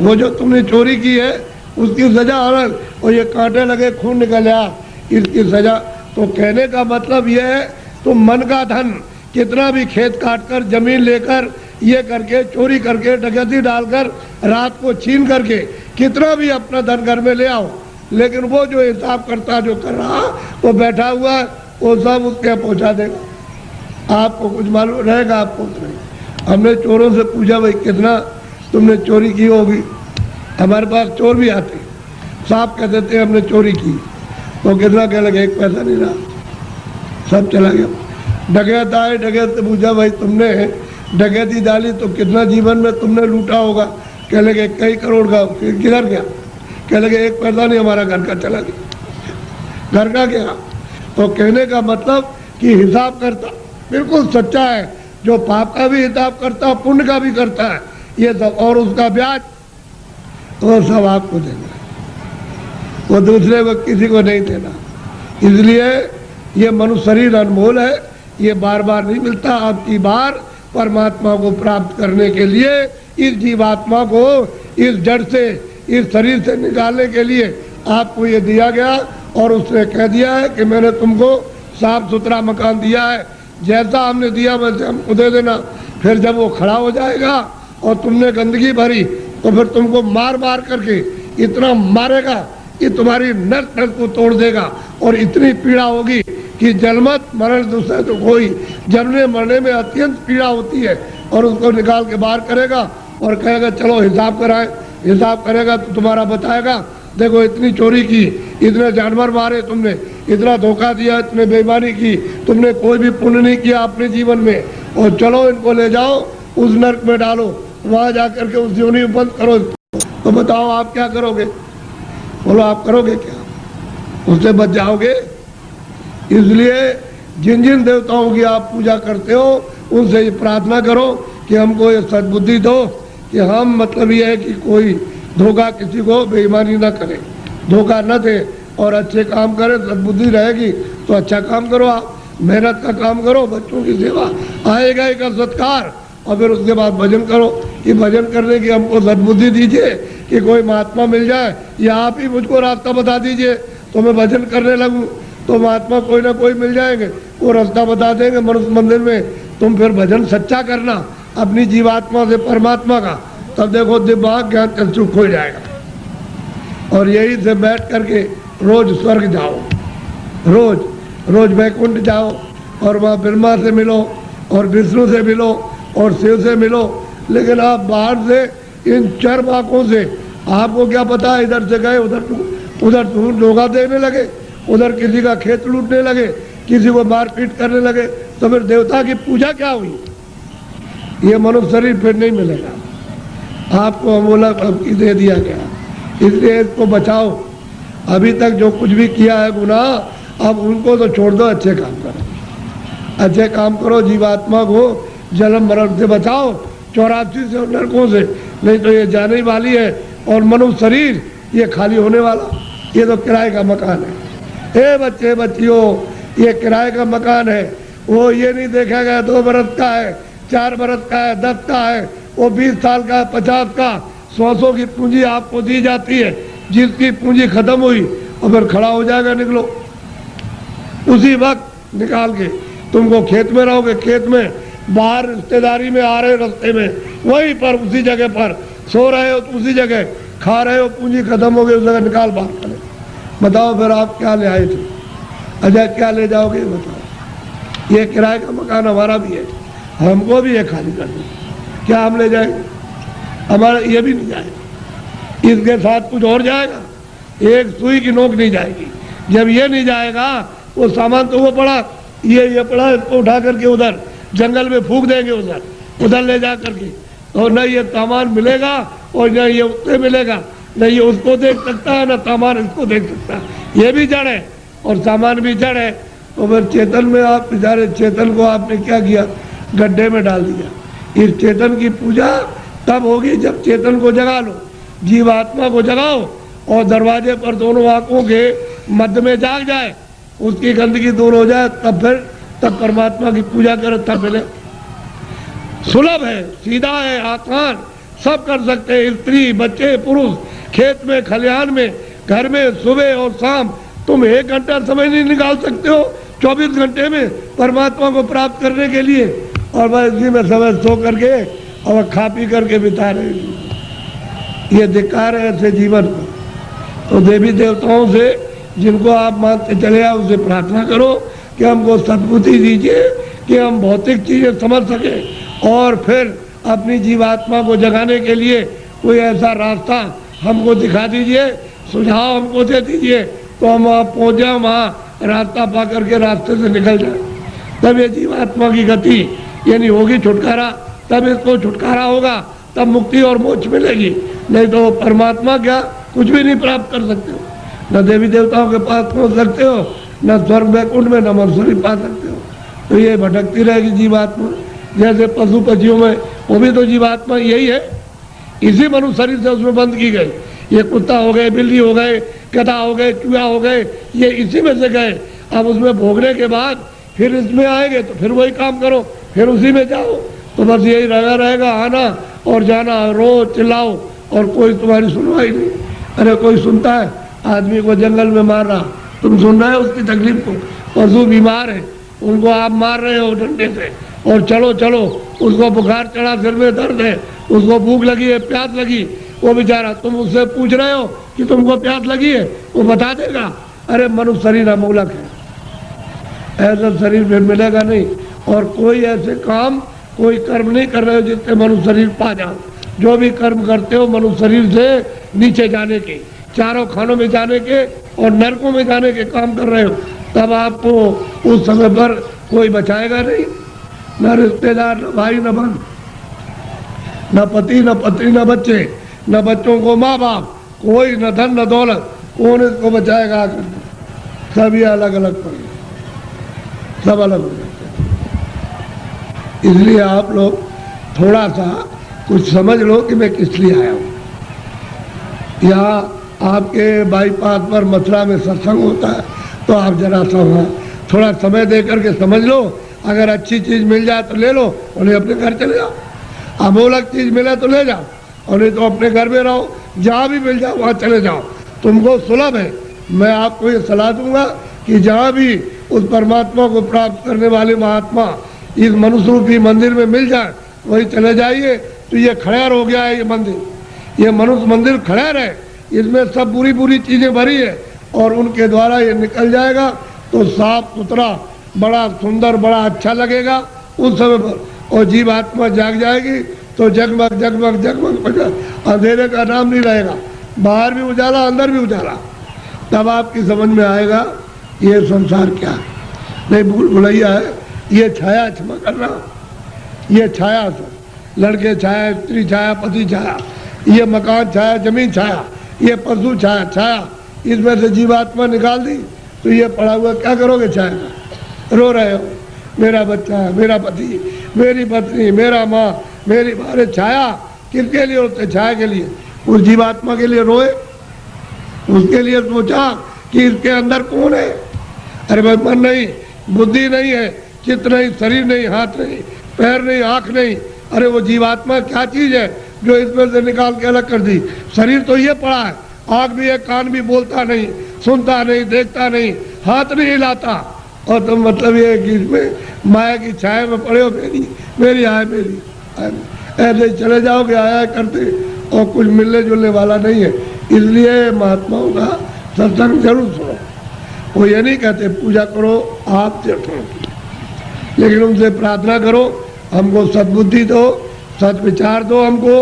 वो जो तुमने चोरी की है उसकी सजा अलग, और ये कांटे लगे खून निकल आया इसकी सजा। तो कहने का मतलब यह है तुम मन का धन कितना भी खेत काट कर जमीन लेकर ये करके चोरी करके डकैती डालकर रात को छीन करके कितना भी अपना धन घर में ले आओ, लेकिन वो जो हिसाब करता जो कर रहा वो बैठा हुआ है, वो सब उसके पहुंचा देगा। आपको कुछ मालूम रहेगा, आपको नहीं। हमने चोरों से पूछा भाई कितना तुमने चोरी की होगी। हमारे पास चोर भी आते साहब कह देते हैं हमने चोरी की, तो कितना कह लगे 1 पैसा नहीं रहा, सब चला गया। डकैत आए, डकैत से पूछा भाई तुमने डकैती डाली तो कितना जीवन में तुमने लूटा होगा। कह लगे कई करोड़ का। फिर किधर गया? कह लगे 1 पैसा नहीं, हमारा घर का चला गया। घर का क्या? तो कहने का मतलब कि हिसाब करता बिल्कुल सच्चा है, जो पाप का भी हिसाब करता पुण्य का भी करता है ये सब, और उसका ब्याज तो सब आपको देना, वो दूसरे को किसी को नहीं देना। इसलिए ये मनुष्य शरीर अनमोल है, ये बार बार नहीं मिलता। आपकी बार परमात्मा को प्राप्त करने के लिए इस जीवात्मा को इस जड़ से इस शरीर से निकालने के लिए आपको ये दिया गया, और उसने कह दिया है कि मैंने तुमको साफ सुथरा मकान दिया है, जैसा हमने दिया वैसे हमको दे देना। फिर जब वो खड़ा हो जाएगा और तुमने गंदगी भरी तो फिर तुमको मार मार करके इतना मारेगा कि तुम्हारी नस नस को तोड़ देगा, और इतनी पीड़ा होगी कि जन्मत मरण दूसरे तो कोई, जन्मने मरने में अत्यंत पीड़ा होती है। और उसको निकाल के बाहर करेगा और कहेगा चलो हिसाब कराएं। हिसाब करेगा तो तुम्हारा बताएगा देखो इतनी चोरी की, इतने जानवर मारे तुमने, इतना धोखा दिया, इतने बेईमानी की, तुमने कोई भी पुण्य नहीं किया अपने जीवन में, और चलो इनको ले जाओ उस नरक में डालो, वहाँ जा करके उस योनि में बंद करो। तो बताओ आप क्या करोगे? बोलो आप करोगे क्या? उससे बच जाओगे? इसलिए जिन जिन देवताओं की आप पूजा करते हो उनसे ये प्रार्थना करो कि हमको ये सद्बुद्धि दो कि हम मतलब ये है कि कोई धोखा किसी को बेईमानी ना करे, धोखा न दे और अच्छे काम करे। सद्बुद्धि रहेगी तो अच्छा काम करो, आप मेहनत का काम करो, बच्चों की सेवा, आएगा एक सत्कार, और फिर उसके बाद भजन करो कि भजन करने की हमको सद्बुद्धि दीजिए कि कोई महात्मा मिल जाए, या आप ही मुझको रास्ता बता दीजिए तो मैं भजन करने लगूं। तो महात्मा कोई ना कोई मिल जाएंगे, वो रास्ता बता देंगे मनुष्य मंदिर में। तुम फिर भजन सच्चा करना अपनी जीवात्मा से परमात्मा का, तब देखो दिमाग ज्ञान चक्षु खुल जाएगा। और यही से बैठ करके रोज स्वर्ग जाओ, रोज रोज वैकुंठ जाओ, और वहाँ ब्रह्मा से मिलो और विष्णु से मिलो और शिव से मिलो। लेकिन आप बाहर से इन चर आँखों से आपको क्या पता है, इधर से गए उधर धोखा देने लगे, उधर किसी का खेत लूटने लगे, किसी को मारपीट करने लगे, तो फिर देवता की पूजा क्या हुई? ये मनुष्य शरीर फिर नहीं मिलेगा आपको, अमोलक अब दे दिया गया। इसलिए इसको बचाओ। अभी तक जो कुछ भी किया है गुनाह, अब उनको तो छोड़ दो, अच्छे काम करो, अच्छे काम करो, जीवात्मा को जन्म मरण से बचाओ, 84 से नरकों से, नहीं तो ये जाने वाली है। और मनुष्य शरीर ये खाली होने वाला, ये तो किराए का मकान है। ए बच्चे बच्चियों, ये किराए का मकान है, वो ये नहीं देखा गया 2 बरस का है, 4 बरस का है, 10 का है, वो 20 साल का है, 50 का, 100 की पूंजी आपको दी जाती है। जिसकी पूंजी खत्म हुई और फिर खड़ा हो जाएगा, निकलो उसी वक्त निकाल के। तुमको खेत में रहोगे, खेत में, बाहर रिश्तेदारी में आ रहे रास्ते में, वहीं पर उसी जगह पर सो रहे हो, उसी जगह खा रहे हो, पूंजी खत्म हो गई, उस जगह निकाल बाहर करें। बताओ फिर आप क्या ले आए थे? अच्छा क्या ले जाओगे बताओ? ये किराए का मकान हमारा भी है, हमको भी ये खाली कर दो, क्या हम ले जाएंगे? हमारा ये भी नहीं जाएगा, इसके साथ कुछ और जाएगा, एक सुई की नोक नहीं जाएगी। जब ये नहीं जाएगा, वो सामान तो वो पड़ा, ये पड़ा, इसको उठा करके उधर जंगल में फूंक देंगे, उधर ले जा करके, और न ये सामान मिलेगा और न ये उससे मिलेगा, न ये उसको देख सकता है, न सामान इसको देख सकता है। ये भी जड़ है और सामान भी जड़ है। तो फिर चेतन में आप बेचारे चेतन को आपने क्या किया? गड्ढे में डाल दिया। इस चेतन की पूजा तब होगी जब चेतन को जगा लो, जीवात्मा को जगाओ, और दरवाजे पर दोनों आंखों के मध्य में जाग जाए, उसकी गंदगी दूर हो जाए, तब परमात्मा की पूजा करो, तब मिले। सुलभ है, सीधा है, आसान, सब कर सकते हैं। स्त्री, बच्चे, पुरुष, खेत में, खलिहान में, घर में, सुबह और शाम। तुम 1 घंटा समय नहीं निकाल सकते हो 24 घंटे में परमात्मा को प्राप्त करने के लिए, और वह इसी में समय सो करके और खा पी करके बिता रहे हैं। ये धिक्कार है ऐसे जीवन को। तो देवी देवताओं से जिनको आप मानते चले आओ, उसे प्रार्थना करो कि हमको सद्बुद्धि दीजिए कि हम भौतिक चीजें समझ सके, और फिर अपनी जीवात्मा को जगाने के लिए कोई ऐसा रास्ता हमको दिखा दीजिए, सुझाव हमको दे दीजिए, तो हम वहाँ पहुँच जाए, वहाँ रास्ता पा करके रास्ते से निकल जाए। तब ये जीवात्मा की गति यानी होगी छुटकारा, तब इसको छुटकारा होगा, तब मुक्ति और मोक्ष मिलेगी। नहीं तो परमात्मा क्या कुछ भी नहीं प्राप्त कर सकते हो, न देवी देवताओं के पास पहुँच सकते हो, न स्वर्ग वैकुंठ में, न मनुष्य पा सकते हो। तो ये भटकती रहेगी जीवात्मा। जैसे पशु पक्षियों में वो भी तो जीवात्मा यही है, इसी मनुष्य शरीर से उसमें बंद की गई। ये कुत्ता हो गए, बिल्ली हो गए, गधा हो गए, चूहा हो गए, ये इसी में से गए। अब उसमें भोगने के बाद फिर इसमें आएंगे तो फिर वही काम करो, फिर उसी में जाओ। तो बस यही लगा रहेगा, आना और जाना, रो चिल्लाओ और कोई तुम्हारी सुनवाई नहीं। अरे कोई सुनता है? आदमी को जंगल में मार रहा, तुम सुन रहे हो उसकी तकलीफ को? पशु बीमार है, उनको आप मार रहे हो डंडे से, और चलो चलो, उसको बुखार चढ़ा, सिर में दर्द है, उसको भूख लगी है, प्यास लगी, वो बेचारा, तुम उससे पूछ रहे हो कि तुमको प्यास लगी है, वो बता देगा? अरे मनुष्य शरीर अमूलक है, ऐसा शरीर फिर मिलेगा नहीं। और कोई ऐसे काम, कोई कर्म नहीं कर रहे हो जिससे मनुष्य शरीर पा जाओ। जो भी कर्म करते हो मनुष्य शरीर से नीचे जाने के, चारों खानों में जाने के और नरकों में जाने के काम कर रहे हो, तब आपको उस समय पर कोई बचाएगा नहीं। न रिश्तेदार, न भाई, न बहन, न पति, न पत्नी, न बच्चे, न बच्चों को माँ बाप, कोई न धन न दौलत, कौन इसको बचाएगा? सब ये अलग अलग पड़े, सब अलग हो जाते हैं। इसलिए आप लोग थोड़ा सा कुछ समझ लो कि मैं किस लिए आया हूँ। यहाँ आपके बाईपास पर मथुरा में सत्संग होता है, तो आप जरा सा वहाँ थोड़ा समय दे करके समझ लो। अगर अच्छी चीज़ मिल जाए तो ले लो, और नहीं अपने घर चले जाओ। अमूलक चीज़ मिले तो ले जाओ, और नहीं तो अपने घर में रहो। जहाँ भी मिल जाओ वहाँ चले जाओ, तुमको सुलभ है। मैं आपको ये सलाह दूंगा कि जहाँ भी उस परमात्मा को प्राप्त करने वाले महात्मा इस मनुष्य रूपी मंदिर में मिल जाए, वही चले जाइए। तो ये खड़ेर हो गया है, ये मंदिर, ये मनुष्य मंदिर खड़ेर है, इसमें सब बुरी बुरी चीज़ें भरी है, और उनके द्वारा ये निकल जाएगा तो साफ सुथरा, बड़ा सुंदर, बड़ा अच्छा लगेगा उस समय पर। और जीवात्मा जाग जाएगी तो जगमग जगमग जगमग, अंधेरे का नाम नहीं रहेगा, बाहर भी उजाला, अंदर भी उजाला। तब आपकी समझ में आएगा ये संसार क्या है। नहीं भूल भुलैया है, ये छाया, क्षमा करना, ये छाया, लड़के छाया, स्त्री छाया, पति छाया, ये मकान छाया, जमीन छाया, ये पशु छाया, छाया, इसमें से जीवात्मा निकाल दी तो ये पड़ा हुआ क्या करोगे? छाया का रो रहे हो, मेरा बच्चा, मेरा पति, मेरी पत्नी, मेरा माँ, मेरी बारे। छाया किसके लिए होते? छाया के लिए। उस जीवात्मा के लिए रोए, उसके लिए सोचा कि इसके अंदर कौन है। अरे भाई मन नहीं, बुद्धि नहीं है, चित्त नहीं, शरीर नहीं, हाथ नहीं, पैर नहीं, आँख नहीं। अरे वो जीवात्मा क्या चीज़ है जो इसमें से निकाल के अलग कर दी? शरीर तो ये पड़ा है, आँख भी है, कान भी, बोलता नहीं, सुनता नहीं, देखता नहीं, हाथ नहीं हिलाता, और तुम मतलब ये है कि इसमें माया की छाया में पड़े हो, मेरी मेरी आय, मेरी आय। ऐसे चले जाओगे आया करते, और कुछ मिलने जुलने वाला नहीं है। इसलिए महात्माओं का सत्संग जरूर सुनो। वो ये नहीं कहते पूजा करो आप तीर्थों की, लेकिन उनसे प्रार्थना करो हमको सद्बुद्धि दो, सद विचार दो हमको,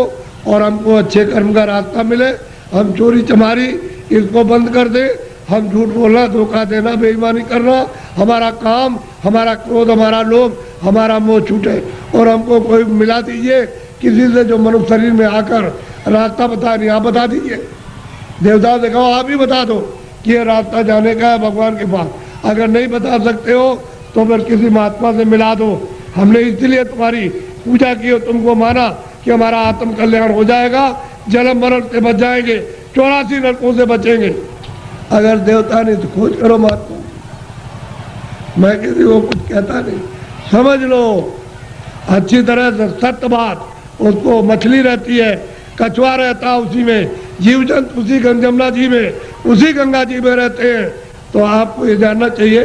और हमको अच्छे कर्म का रास्ता मिले। हम चोरी चमारी इसको बंद कर दे, हम झूठ बोलना, धोखा देना, बेईमानी करना, हमारा काम, हमारा क्रोध, हमारा लोभ, हमारा मोह छूटे। और हमको कोई मिला दीजिए किसी से जो मनुष्य शरीर में आकर रास्ता बता नहीं, आप बता दीजिए। देवता से कहो आप ही बता दो कि ये रास्ता जाने का है भगवान के पास। अगर नहीं बता सकते हो तो फिर किसी महात्मा से मिला दो। हमने इसलिए तुम्हारी पूजा की और तुमको माना कि हमारा आत्म कल्याण हो जाएगा, जन्म मरण से बच जाएंगे, 84 नरकों से बचेंगे। अगर देवता नहीं तो खोज करो महात्मा। मैं किसी को कुछ कहता नहीं, समझ लो अच्छी तरह से सत्य बात, उसको मछली रहती है, कछुआ रहता है उसी में, जीव जंतु उसी जमुना जी में, उसी गंगा जी में रहते हैं। तो आपको ये जानना चाहिए,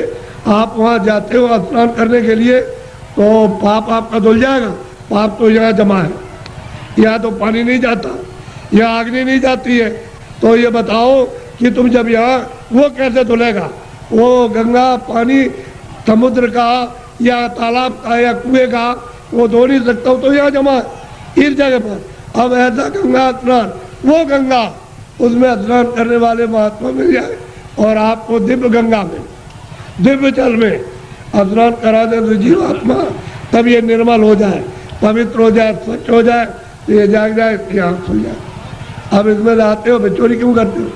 आप वहाँ जाते हो स्नान करने के लिए तो पाप आपका धुल जाएगा। पाप तो यहाँ जमा है, यहाँ तो पानी नहीं जाता, यहाँ अग्नि नहीं जाती है। तो ये बताओ कि तुम जब यहाँ, वो कैसे धुलेगा? वो गंगा पानी समुद्र का या तालाब का या कुएं का वो धो नहीं सकता हो, तो यहाँ जमा है इस जगह पर। अब ऐसा गंगा स्नान, वो गंगा, उसमें स्नान करने वाले महात्मा मिल जाए और आपको दिव्य गंगा में, दिव्य जल में स्नान करा दे तो जीवात्मा तब ये निर्मल हो जाए, पवित्र हो जाए, स्वच्छ हो जाए, तो ये जाग जाए, इसकी आँख खुल जाए। अब इसमें नहाते हो, फिर चोरी क्यों करते हो?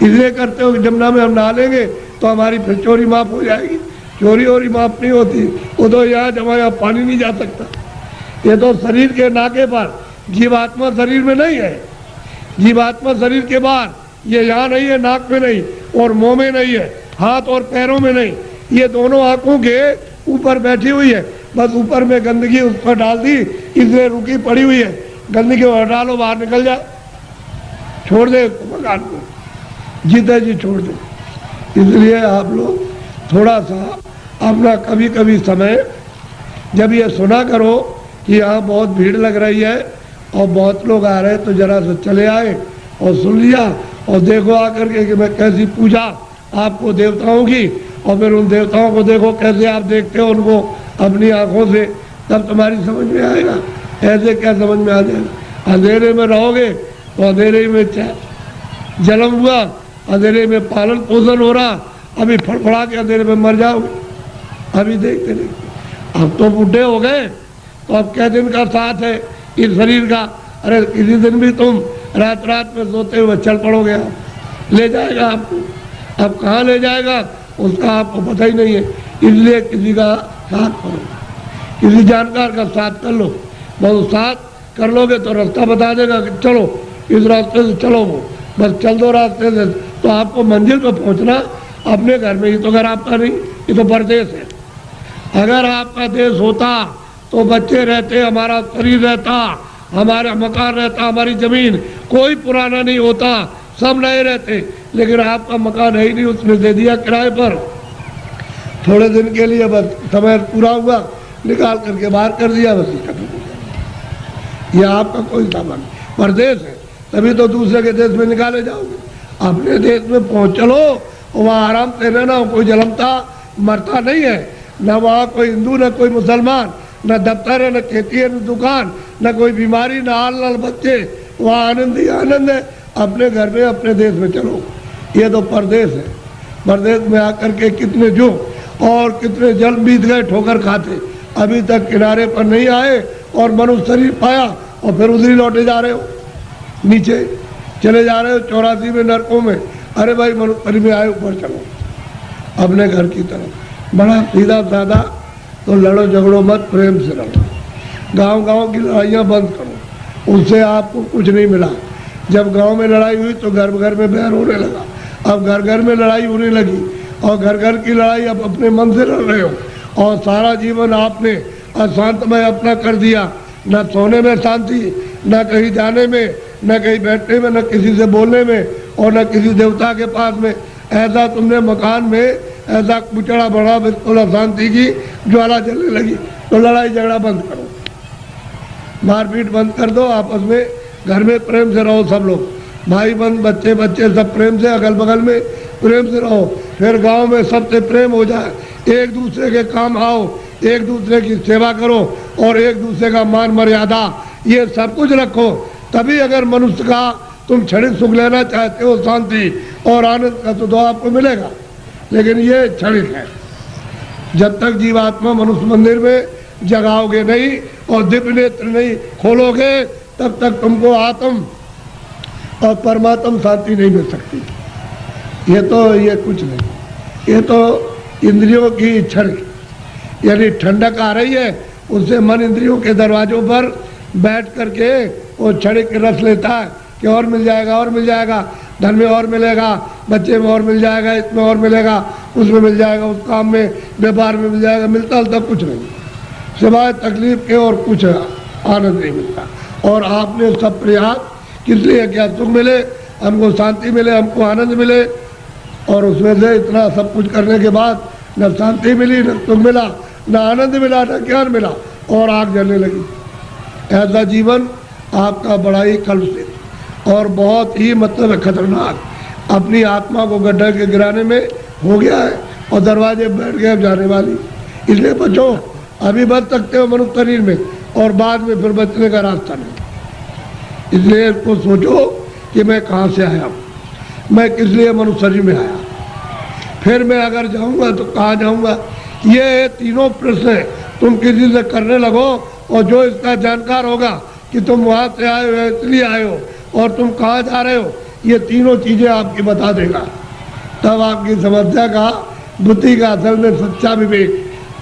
इसलिए करते हो कि जमुना में हम नहा लेंगे तो हमारी फिर चोरी माफ हो जाएगी। चोरी और माफ नहीं होती, वो तो यहाँ जमा, यहाँ पानी नहीं जा सकता। ये तो शरीर के नाके पर, जीवात्मा शरीर में नहीं है, जीवात्मा शरीर के बाहर, ये यहाँ नहीं है, नाक में नहीं और मुंह में नहीं है, हाथ और पैरों में नहीं, ये दोनों आंखों के ऊपर बैठी हुई है। बस ऊपर में गंदगी उस पर डाल दी, इसलिए रुकी पड़ी हुई है। गंदगी हटा लो, बाहर निकल जाए, छोड़ दे मकान को, जीते जी छोड़ दो। इसलिए आप लोग थोड़ा सा अपना कभी कभी समय, जब ये सुना करो कि यहाँ बहुत भीड़ लग रही है और बहुत लोग आ रहे हैं, तो जरा से चले आए और सुन लिया और देखो आकर के कि मैं कैसी पूजा आपको देवताओं की, और फिर उन देवताओं को देखो कैसे आप देखते हो उनको अपनी आंखों से, तब तुम्हारी समझ में आएगा। ऐसे क्या समझ में आ जाएगा? अंधेरे में रहोगे तो अंधेरे में जन्म हुआ, अंधेरे में पालन पोषण हो रहा, अभी फड़फड़ा के अंधेरे में मर जाओगे। अभी देखते देखते अब तो बूढ़े हो गए, तो अब क्या दिन का साथ है इस शरीर का? अरे किसी दिन भी तुम रात रात में सोते हुए चल पड़ोगे, आप ले जाएगा आपको। अब कहाँ ले जाएगा उसका आपको पता ही नहीं है। इसलिए किसी का साथ करो, किसी जानकार का साथ कर लो। बहुत साथ कर लोगे तो रास्ता बता देगा कि चलो इस रास्ते से चलो, वो बस चल दो रास्ते से, तो आपको मंजिल पर पहुंचना अपने घर में ही। तो घर आपका नहीं, ये तो परदेश है। अगर आपका देश होता तो बच्चे रहते, हमारा शरीर रहता, हमारा मकान रहता, हमारी जमीन, कोई पुराना नहीं होता, सब नए रहते। लेकिन आपका मकान है ही नहीं, उसने दे दिया किराए पर, थोड़े दिन के लिए, बस समय पूरा हुआ निकाल करके बाहर कर दिया, बस खत्म हो गया। ये आपका कोई सामान परदेश है, तभी तो दूसरे के देश में निकाले जाओगे। अपने देश में पहुँच चलो, वहाँ आराम से रहना, कोई जलमता मरता नहीं है, न वहाँ कोई हिंदू न कोई मुसलमान, न दफ्तर है न खेती है न दुकान, न कोई बीमारी, न हाल नल बच्चे, वहाँ आनंद ही आनंद है। अपने घर में अपने देश में चलो। ये तो परदेश है। परदेश में आकर के कितने जो और कितने जल बीत गए ठोकर खाते, अभी तक किनारे पर नहीं आए और मनुष्य शरीर पाया और फिर उधर ही लौटे जा रहे हो, नीचे चले जा रहे हो 84 में नरकों में। अरे भाई मनुष्य शरीर में आए, ऊपर चलो अपने घर की तरफ। बड़ा सीधा साधा, तो लड़ो झगड़ो मत, प्रेम से रहो। गांव गांव की लड़ाइयाँ बंद करो, उससे आपको कुछ नहीं मिला। जब गांव में लड़ाई हुई तो घर घर में बैर होने लगा, अब घर घर में लड़ाई होने लगी, और घर घर की लड़ाई अब अपने मन से लड़ रहे हो, और सारा जीवन आपने अशांतमय अपना कर दिया। न सोने में शांति, न कहीं जाने में, न कहीं बैठने में, न किसी से बोलने में, और न किसी देवता के पास में। ऐसा तुमने मकान में ऐसा कुचड़ा बढ़ा, बिल्कुल अशांति की ज्वाला जलने लगी। तो लड़ाई झगड़ा बंद करो, मारपीट बंद कर दो, आपस में घर में प्रेम से रहो। सब लोग भाई बंद, बच्चे बच्चे सब प्रेम से, अगल बगल में प्रेम से रहो। फिर गांव में सबसे प्रेम हो जाए, एक दूसरे के काम आओ, एक दूसरे की सेवा करो, और एक दूसरे का मान मर्यादा, ये सब कुछ रखो। तभी अगर मनुष्य का तुम क्षणिक सुख लेना चाहते हो, शांति और आनंद का, तो आपको मिलेगा। लेकिन ये क्षणिक है। जब तक जीवात्मा मनुष्य मंदिर में जगाओगे नहीं और दिव्य नेत्र नहीं खोलोगे, तब तक तुमको आत्म और परमात्म शांति नहीं मिल सकती। ये कुछ नहीं, ये तो इंद्रियों की क्षणिक, यानी ठंडक आ रही है, उससे मन इंद्रियों के दरवाजों पर बैठ करके वो क्षणिक रस लेता है कि और मिल जाएगा, और मिल जाएगा, धन में और मिलेगा, बच्चे में और मिल जाएगा, इसमें और मिलेगा, उसमें मिल जाएगा, उस काम में व्यापार में मिल जाएगा। मिलता हलता कुछ नहीं। सिवाय तकलीफ के और कुछ आनंद नहीं मिलता। और आपने सब प्रयास किस लिए किया? सुख मिले, हमको शांति मिले, हमको आनंद मिले, और उसमें से इतना सब कुछ करने के बाद न शांति मिली, न सुख मिला, न आनंद मिला, न ज्ञान मिला, और आग जलने लगी। ऐसा जीवन आपका बड़ा ही कलुषित और बहुत ही मतलब खतरनाक अपनी आत्मा को गड्ढे के गिराने में हो गया है, और दरवाजे बैठ गए अब जाने वाली। इसलिए बचो, अभी बच सकते हो मनुष्य शरीर में, और बाद में फिर बचने का रास्ता नहीं। इसलिए इसको सोचो कि मैं कहाँ से आया हूँ, मैं किस लिए मनुष्य शरीर में आया, फिर मैं अगर जाऊँगा तो कहाँ जाऊँगा। ये तीनों प्रश्न तुम किसी से करने लगो, और जो इसका जानकार होगा कि तुम वहाँ से आए हो, इसलिए आए हो, और तुम कहाँ जा रहे हो, ये तीनों चीज़ें आपकी बता देगा। तब आपकी समस्या का, बुद्धि का असल में सच्चा विवेक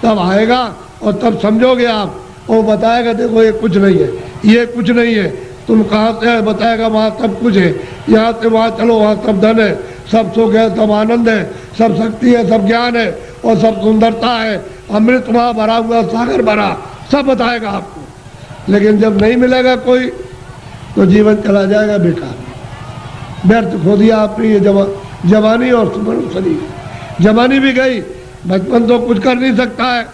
तब आएगा, और तब समझोगे आप। वो बताएगा देखो ये कुछ नहीं है, ये कुछ नहीं है, तुम कहाँ से आए, बताएगा वहाँ सब कुछ है, यहाँ से वहाँ चलो, वहाँ सब धन है, सब सुख है, सब आनंद है, सब शक्ति है, सब ज्ञान है, और सब सुंदरता है, अमृत वहाँ भरा हुआ, सागर भरा, सब बताएगा आपको। लेकिन जब नहीं मिलेगा कोई, तो जीवन चला जाएगा बेकार, व्यर्थ खो दिया आपने। ये जवानी और सुमन शरीर, जवानी भी गई, बचपन तो कुछ कर नहीं सकता है,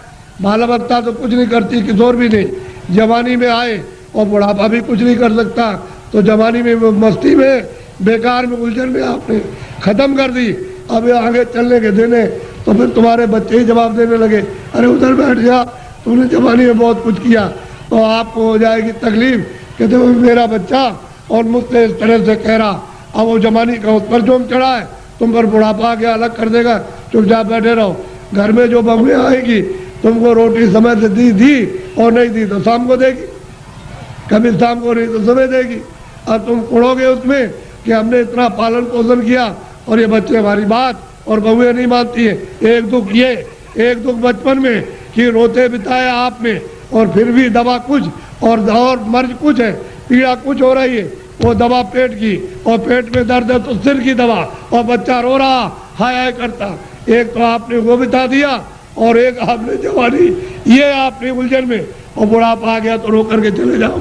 बालावस्था तो कुछ नहीं करती, किशोर भी नहीं, जवानी में आए और बुढ़ापा भी कुछ नहीं कर सकता। तो जवानी में मस्ती में, बेकार में, उलझन में आपने ख़त्म कर दी। अब आगे चलने के देने तो फिर तुम्हारे बच्चे ही जवाब देने लगे, अरे उधर बैठ जा, तुमने जवानी में बहुत कुछ किया। तो आपको हो जाएगी तकलीफ, कहते वो मेरा बच्चा और मुझसे इस तरह से कह रहा। अब वो जवानी का उस पर जोम चढ़ा है, तुम पर बुढ़ापा आके अलग कर देगा, चुपचाप बैठे रहो। घर में जो बहुएं आएगी, तुमको रोटी समय से दी और नहीं दी तो शाम को देगी, कभी शाम को नहीं तो सुबह देगी। अब तुम कुड़ोगे उसमें कि हमने इतना पालन पोषण किया और ये बच्चे हमारी बात, और बहुएं नहीं मानती है। एक दुख ये, एक दुख बचपन में कि रोते बिताया आप में, और फिर भी दवा कुछ और मर्ज कुछ है, पीड़ा कुछ हो रही है, वो दवा पेट की, और पेट में दर्द है तो सिर की दवा, और बच्चा रो रहा, हाय हाय करता। एक तो आपने वो बिता दिया, और एक आपने जवानी, ये आपने उलझन में, और बुढ़ापा आ गया तो रो करके चले जाओ,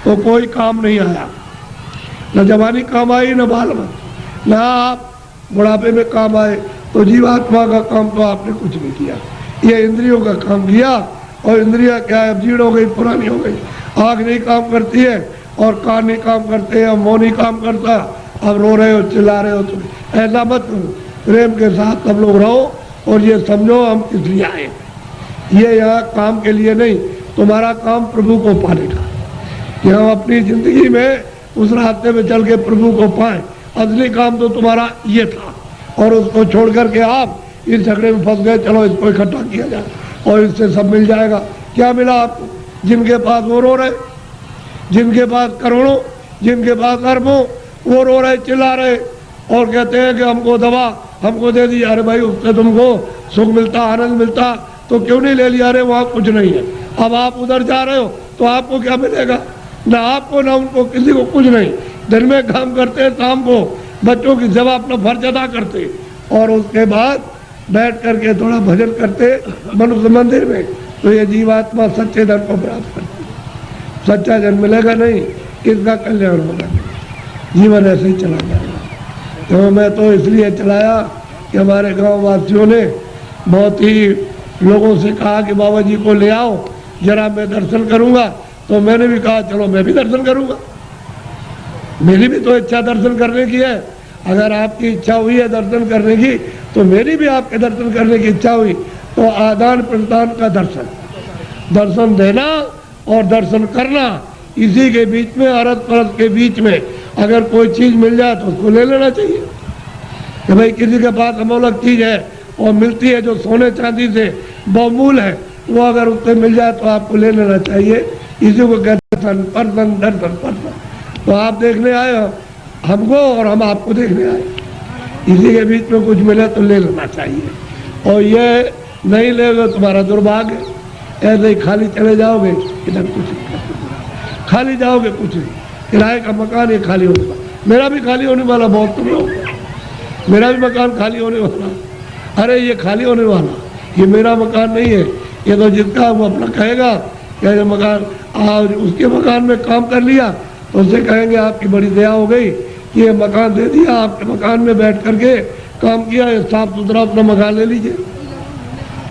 तो कोई काम नहीं आया। न जवानी काम आई, न बाल में, न आप बुढ़ापे में काम आए। तो जीवात्मा का काम तो आपने कुछ नहीं किया, ये इंद्रियों का काम किया। और इंद्रियां क्या है, जीर्ण हो गई, पुरानी हो गई, आँख नहीं काम करती है, और कान नहीं काम करते हैं, मुँह नहीं काम करता। अब रो रहे हो, चिल्ला रहे हो, तुम ऐसा मत करो, प्रेम के साथ सब लोग रहो, और ये समझो हम किस लिए आए। ये यहाँ काम के लिए नहीं, तुम्हारा काम प्रभु को पाने का, कि हम अपनी जिंदगी में उस रास्ते में चल के प्रभु को पाएं। असली काम तो तुम्हारा ये था, और उसको छोड़ करके आप इस झगड़े में फंस गए, चलो इसको इकट्ठा किया जाए और इससे सब मिल जाएगा। क्या मिला आपको? जिनके पास वो रो रहे, जिनके पास करोड़ों, जिनके पास अरबों, वो रो रहे, चिल्ला रहे, और कहते हैं कि हमको दवा हमको दे दी। अरे भाई, उससे तुमको सुख मिलता, आनंद मिलता, तो क्यों नहीं ले लिया? अरे वहाँ कुछ नहीं है। अब आप उधर जा रहे हो तो आपको क्या मिलेगा? ना आपको ना उनको, किसी को कुछ नहीं। दिन में काम करते, शाम को बच्चों की सेवा, अपना फर्ज अदा करते, और उसके बाद बैठ करके थोड़ा भजन करते मनुष्य मंदिर में, तो ये जीवात्मा सच्चे धन को प्राप्त करती। सच्चा धन मिलेगा नहीं, इसका कल्याण होगा, जीवन ऐसे ही चला जाएगा। तो मैं तो इसलिए चलाया कि हमारे गांव वासियों ने बहुत ही लोगों से कहा कि बाबा जी को ले आओ, जरा मैं दर्शन करूंगा। तो मैंने भी कहा चलो मैं भी दर्शन करूंगा, मेरी भी तो इच्छा दर्शन करने की है। अगर आपकी इच्छा हुई है दर्शन करने की, तो मेरी भी आपके दर्शन करने की इच्छा हुई। तो आदान प्रदान का दर्शन, दर्शन देना और दर्शन करना, इसी के बीच में, अरस परस के बीच में अगर कोई चीज़ मिल जाए तो उसको ले लेना चाहिए। कि भाई किसी के पास अमोलक चीज़ है और मिलती है जो सोने चांदी से बहुमूल है, वो अगर उससे मिल जाए तो आपको ले लेना चाहिए। इसी को कहते दर्शन, दर्शन, दर्शन। तो आप देखने आए हो हमको, और हम आपको देखने आए, इसी के बीच में कुछ मिले तो ले लेना चाहिए। और ये नहीं लेगा तुम्हारा दुर्भाग्य, ऐसे ही खाली चले जाओगे, इधर कुछ नहीं, खाली जाओगे कुछ नहीं। किराए का मकान ये खाली होने वाला, मेरा भी खाली होने वाला, बहुत तुम लोग, मेरा भी मकान खाली होने वाला। अरे ये खाली होने वाला, ये मेरा मकान नहीं है, ये तो जिसका वो अपना कहेगा कि ये मकान, आज उसके मकान में काम कर लिया तो उससे कहेंगे आपकी बड़ी दया हो गई कि ये मकान दे दिया, आपके मकान में बैठ करके काम किया, ये साफ सुथरा अपना मकान ले लीजिए,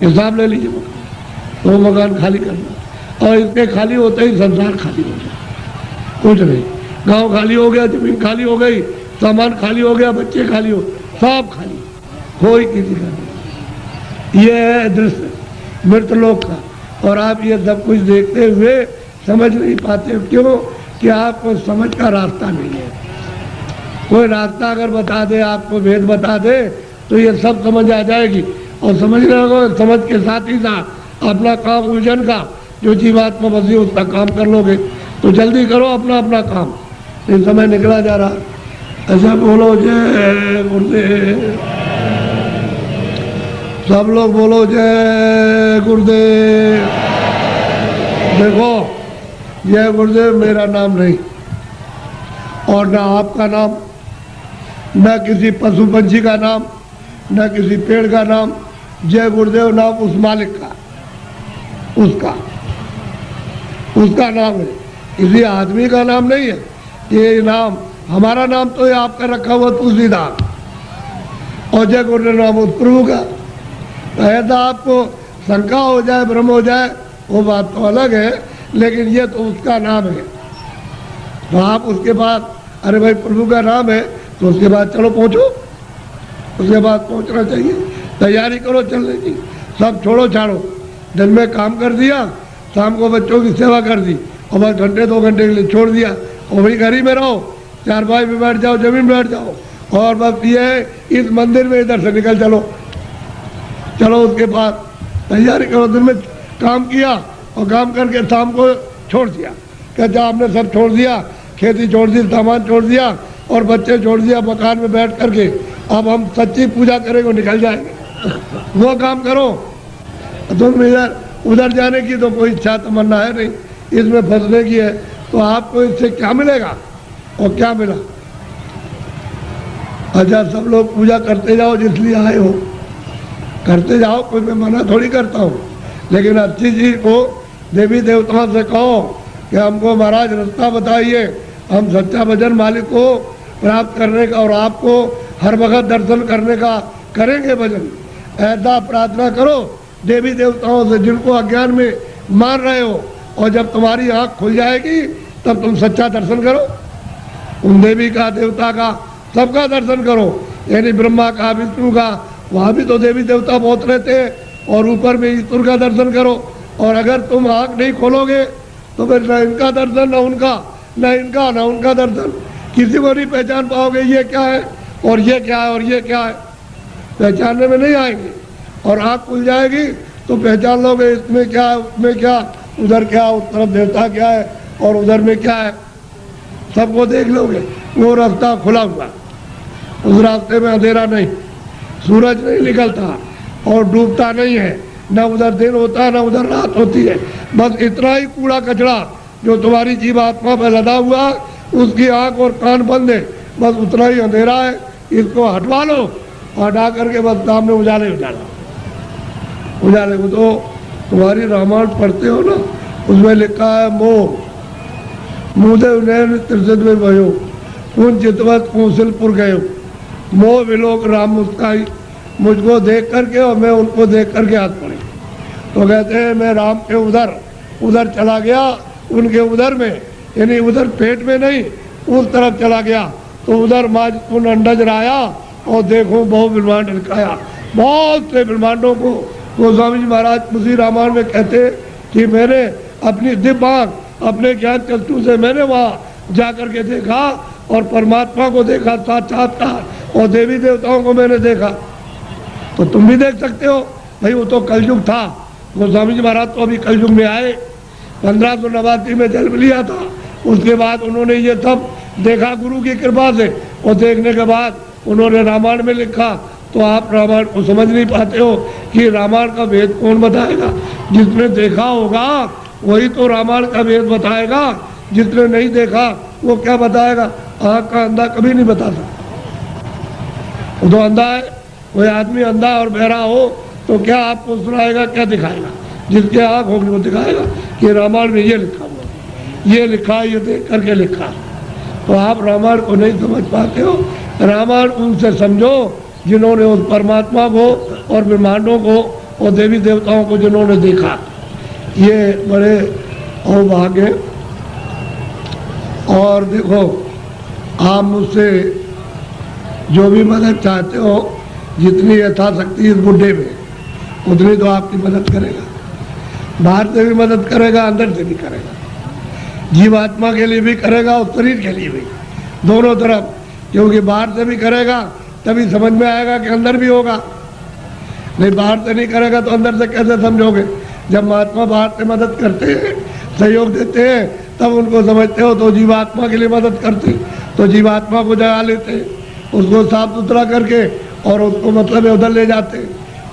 हिसाब ले लीजिए मकान, तो वो मकान खाली करना। और इसके खाली होते ही संसार खाली हो जाए, कुछ नहीं, गांव खाली हो गया, जमीन खाली हो गई, सामान खाली हो गया, बच्चे खाली हो, सब खाली, कोई किसी का नहीं। ये है दृश्य मृतलोक का। और आप ये सब कुछ देखते हुए समझ नहीं पाते, क्यों कि आपको समझ का रास्ता नहीं है। कोई रास्ता अगर बता दे, आपको भेद बता दे, तो ये सब समझ आ जाएगी। और समझने लगो, समझ के साथ ही साथ अपना काम उलझन का जो जीवात्मा बसी उसका काम कर लोगे। तो जल्दी करो अपना अपना काम, ये समय निकला जा रहा। ऐसा बोलो जय गुरुदेव, सब लोग बोलो जय गुरुदेव। देखो, जय गुरुदेव मेरा नाम नहीं, और ना आपका नाम, न किसी पशु पंछी का नाम, न किसी पेड़ का नाम। जय गुरुदेव नाम उस मालिक का, उसका नाम है, किसी आदमी का नाम नहीं है। ये नाम, हमारा नाम तो ये आपका रखा हुआ तुलसीदास, और जय गुरुदेव नाम उस प्रभु का। ऐसा आपको शंका हो जाए, भ्रम हो जाए, वो बात तो अलग है, लेकिन ये तो उसका नाम है। तो आप उसके बाद, अरे भाई प्रभु का नाम है, तो उसके बाद चलो पहुंचो, उसके बाद पहुंचना चाहिए, तैयारी करो चलने की। सब छोड़ो छाड़ो, दिन में काम कर दिया, शाम को बच्चों की सेवा कर दी, और बस घंटे 2 घंटे के लिए छोड़ दिया, और वही घर ही में रहो, चारपाई में बैठ जाओ, जमीन में बैठ जाओ, और बस ये इस मंदिर में इधर से निकल चलो। उसके बाद तैयारी करो, दिन में काम किया और काम करके शाम को छोड़ दिया, कहते आपने सब छोड़ दिया, खेती छोड़ दी, सामान छोड़ दिया, और बच्चे छोड़ दिया, मकान में बैठ करके अब हम सच्ची पूजा करेंगे, निकल जाएंगे। वो काम करो, तुम इधर उधर जाने की तो कोई इच्छा तमन्ना है नहीं, इसमें फंसने की है, तो आपको इससे क्या मिलेगा और क्या मिला। अच्छा, सब लोग पूजा करते जाओ, जिसलिए आए हो करते जाओ, कोई मैं मना थोड़ी करता हूँ, लेकिन अच्छी चीज को देवी देवताओं से कहो कि हमको महाराज रास्ता बताइए, हम सच्चा भजन मालिक को प्राप्त करने का और आपको हर वक्त दर्शन करने का करेंगे भजन। ऐसा प्रार्थना करो देवी देवताओं से जिनको अज्ञान में मान रहे हो, और जब तुम्हारी आँख खुल जाएगी तब तुम सच्चा दर्शन करो, उन देवी का, देवता का, सबका दर्शन करो, यानी ब्रह्मा का, विष्णु का, वहाँ भी तो देवी देवता बहुत रहते हैं, और ऊपर में ईश्वर का दर्शन करो। और अगर तुम आँख नहीं खोलोगे तो फिर न इनका दर्शन, न उनका, न इनका, न उनका दर्शन, किसी को नहीं पहचान पाओगे ये क्या है और ये क्या है और ये क्या है, पहचानने में नहीं आएंगे। और आँख खुल जाएगी तो पहचान लोगे, इसमें क्या है, उसमें क्या, उधर क्या, उस तरफ देवता क्या है और उधर में क्या है, सबको देख लोगे। वो रास्ता खुला हुआ, उस रास्ते में अंधेरा नहीं, सूरज नहीं निकलता और डूबता नहीं है, न उधर दिन होता है न उधर रात होती है। बस इतना ही कूड़ा कचरा जो तुम्हारी जीवात्मा पर लदा हुआ, उसकी आंख और कान बंद है, बस उतना ही अंधेरा है, इसको हटवा लो, हटा करके बस सामने उजाले को। तो तुम्हारी रामायण पढ़ते हो ना, उसमें लिखा है मोह मुदेव नैन त्रिशत में भयो, उन चितवत कौशलपुर गयो, मोह विलोक राम मुस्काई, मुझको देख करके और मैं उनको देख करके हाथ पड़े। तो कहते हैं मैं राम के उधर चला गया, उनके उधर में, यानी उधर पेट में नहीं, उस तरफ चला गया, तो उधर माज उन अंडज राया और देखो बहुत ब्रह्मांड दिखाया। बहुत से ब्रह्मांडों को गोस्वामी जी महाराज उसी रामायण में कहते कि मैंने अपनी दिव्य आँख, अपने ज्ञान चक्षु से मैंने वहाँ जा करके देखा और परमात्मा को देखा साक्षात्कार, और देवी देवताओं को मैंने देखा। तो तुम भी देख सकते हो भाई, वो तो कलयुग था, गोस्वामी जी महाराज तो अभी कलयुग में आए, 1589 में जन्म लिया था, उसके बाद उन्होंने ये सब देखा गुरु की कृपा से, और देखने के बाद उन्होंने रामायण में लिखा। तो आप रामायण को समझ नहीं पाते हो कि रामायण का वेद कौन बताएगा, जिसने देखा होगा वही तो रामायण का वेद बताएगा, जिसने नहीं देखा वो क्या बताएगा। आँख का अंधा कभी नहीं बताता, वो तो अंधा है। कोई आदमी अंधा और बहरा हो तो क्या आपको सुनाएगा, क्या दिखाएगा। जिसके आँख होगी वो दिखाएगा कि रामायण में ये लिखा हुआ, ये लिखा, ये देख करके लिखा। तो आप रामायण को नहीं समझ पाते हो। रामायण उनसे समझो जिन्होंने उस परमात्मा को और ब्रह्मांडों को और देवी देवताओं को जिन्होंने देखा। ये बड़े अभाग्य। और देखो, आप मुझसे जो भी मदद चाहते हो, जितनी यथाशक्ति इस बुढ़े में, उतनी तो आपकी मदद करेगा। बाहर से भी मदद करेगा, अंदर से भी करेगा। जीवात्मा के लिए भी करेगा और शरीर के लिए भी, दोनों तरफ। क्योंकि बाहर से भी करेगा तभी समझ में आएगा कि अंदर भी होगा, नहीं बाहर से नहीं करेगा तो अंदर से कैसे समझोगे। जब महात्मा बाहर से मदद करते हैं, सहयोग देते हैं, तब उनको समझते हो। तो जीवात्मा के लिए मदद करते, तो जीवात्मा को जगा लेते, उसको साफ सुथरा करके और उसको मतलब उधर ले जाते,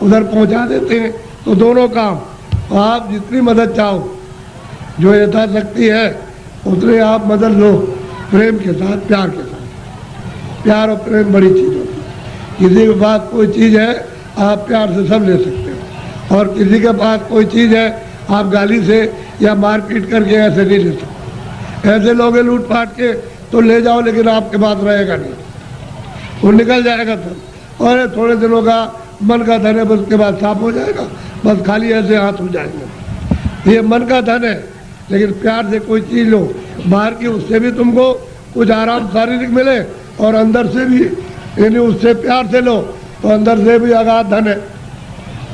उधर पहुंचा देते हैं। तो दोनों काम। आप जितनी मदद चाहो, जो यथाशक्ति है उतने आप मदद लो, प्रेम के साथ, प्यार के साथ। प्यार और प्रेम बड़ी चीज़ होती है। किसी के पास कोई चीज़ है, आप प्यार से सब ले सकते हो, और किसी के पास कोई चीज़ है, आप गाली से या मारपीट करके ऐसे नहीं ले सकते। ऐसे लोगे लूट पाट के तो ले जाओ, लेकिन आपके पास रहेगा नहीं, वो निकल जाएगा सब। और थोड़े दिनों का मन का धन है, बस उसके बाद साफ हो जाएगा, बस खाली ऐसे हाथ हो जाएंगे। ये मन का धन है। लेकिन प्यार से कोई चीज़ लो बाहर की, उससे भी तुमको कुछ आराम शारीरिक मिले, और अंदर से भी, यानी उससे प्यार से लो तो अंदर से भी अगाध धन है,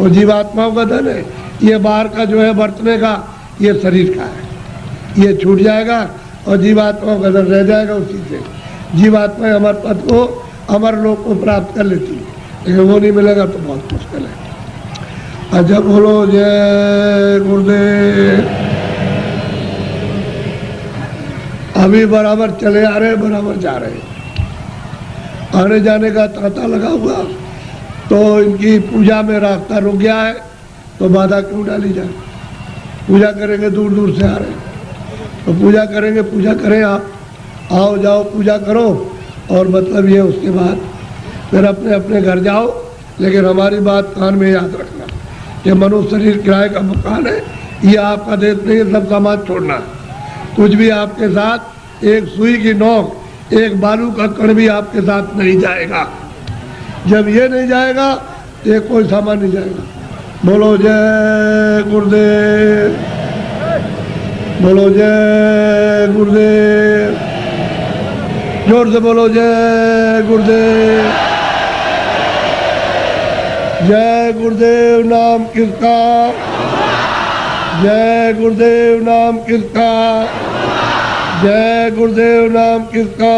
और जीवात्माओं का धन है। ये बाहर का जो है बरतने का, ये शरीर का है, ये छूट जाएगा और जीवात्माओं का धन रह जाएगा। उसी से जीवात्मा अमर पद को, अमर लोक को प्राप्त कर लेती है, लेकिन वो नहीं मिलेगा तो बहुत मुश्किल है। अच्छा, बोलो जय गुरुदेव। अभी बराबर चले आ रहे, बराबर जा रहे हैं। आने जाने का तांता लगा हुआ, तो इनकी पूजा में रास्ता रुक गया है, तो बाधा क्यों डाली जाए। पूजा करेंगे, दूर दूर से आ रहे हैं, तो पूजा करेंगे, पूजा करें। आप आओ जाओ पूजा करो, और मतलब ये उसके बाद फिर अपने अपने घर जाओ। लेकिन हमारी बात कान में याद रखना कि मनुष्य शरीर किराए का मकान है, ये आपका देश नहीं है, सब सामान छोड़ना। कुछ भी आपके साथ, एक सुई की नोक, एक बालू का कण भी आपके साथ नहीं जाएगा। जब ये नहीं जाएगा तो एक कोई सामान नहीं जाएगा। बोलो जय गुरुदेव, बोलो जय गुरुदेव, जोर से बोलो जय गुरुदेव। जय गुरुदेव नाम किसका, जय गुरुदेव नाम किसका, जय गुरुदेव नाम किसका।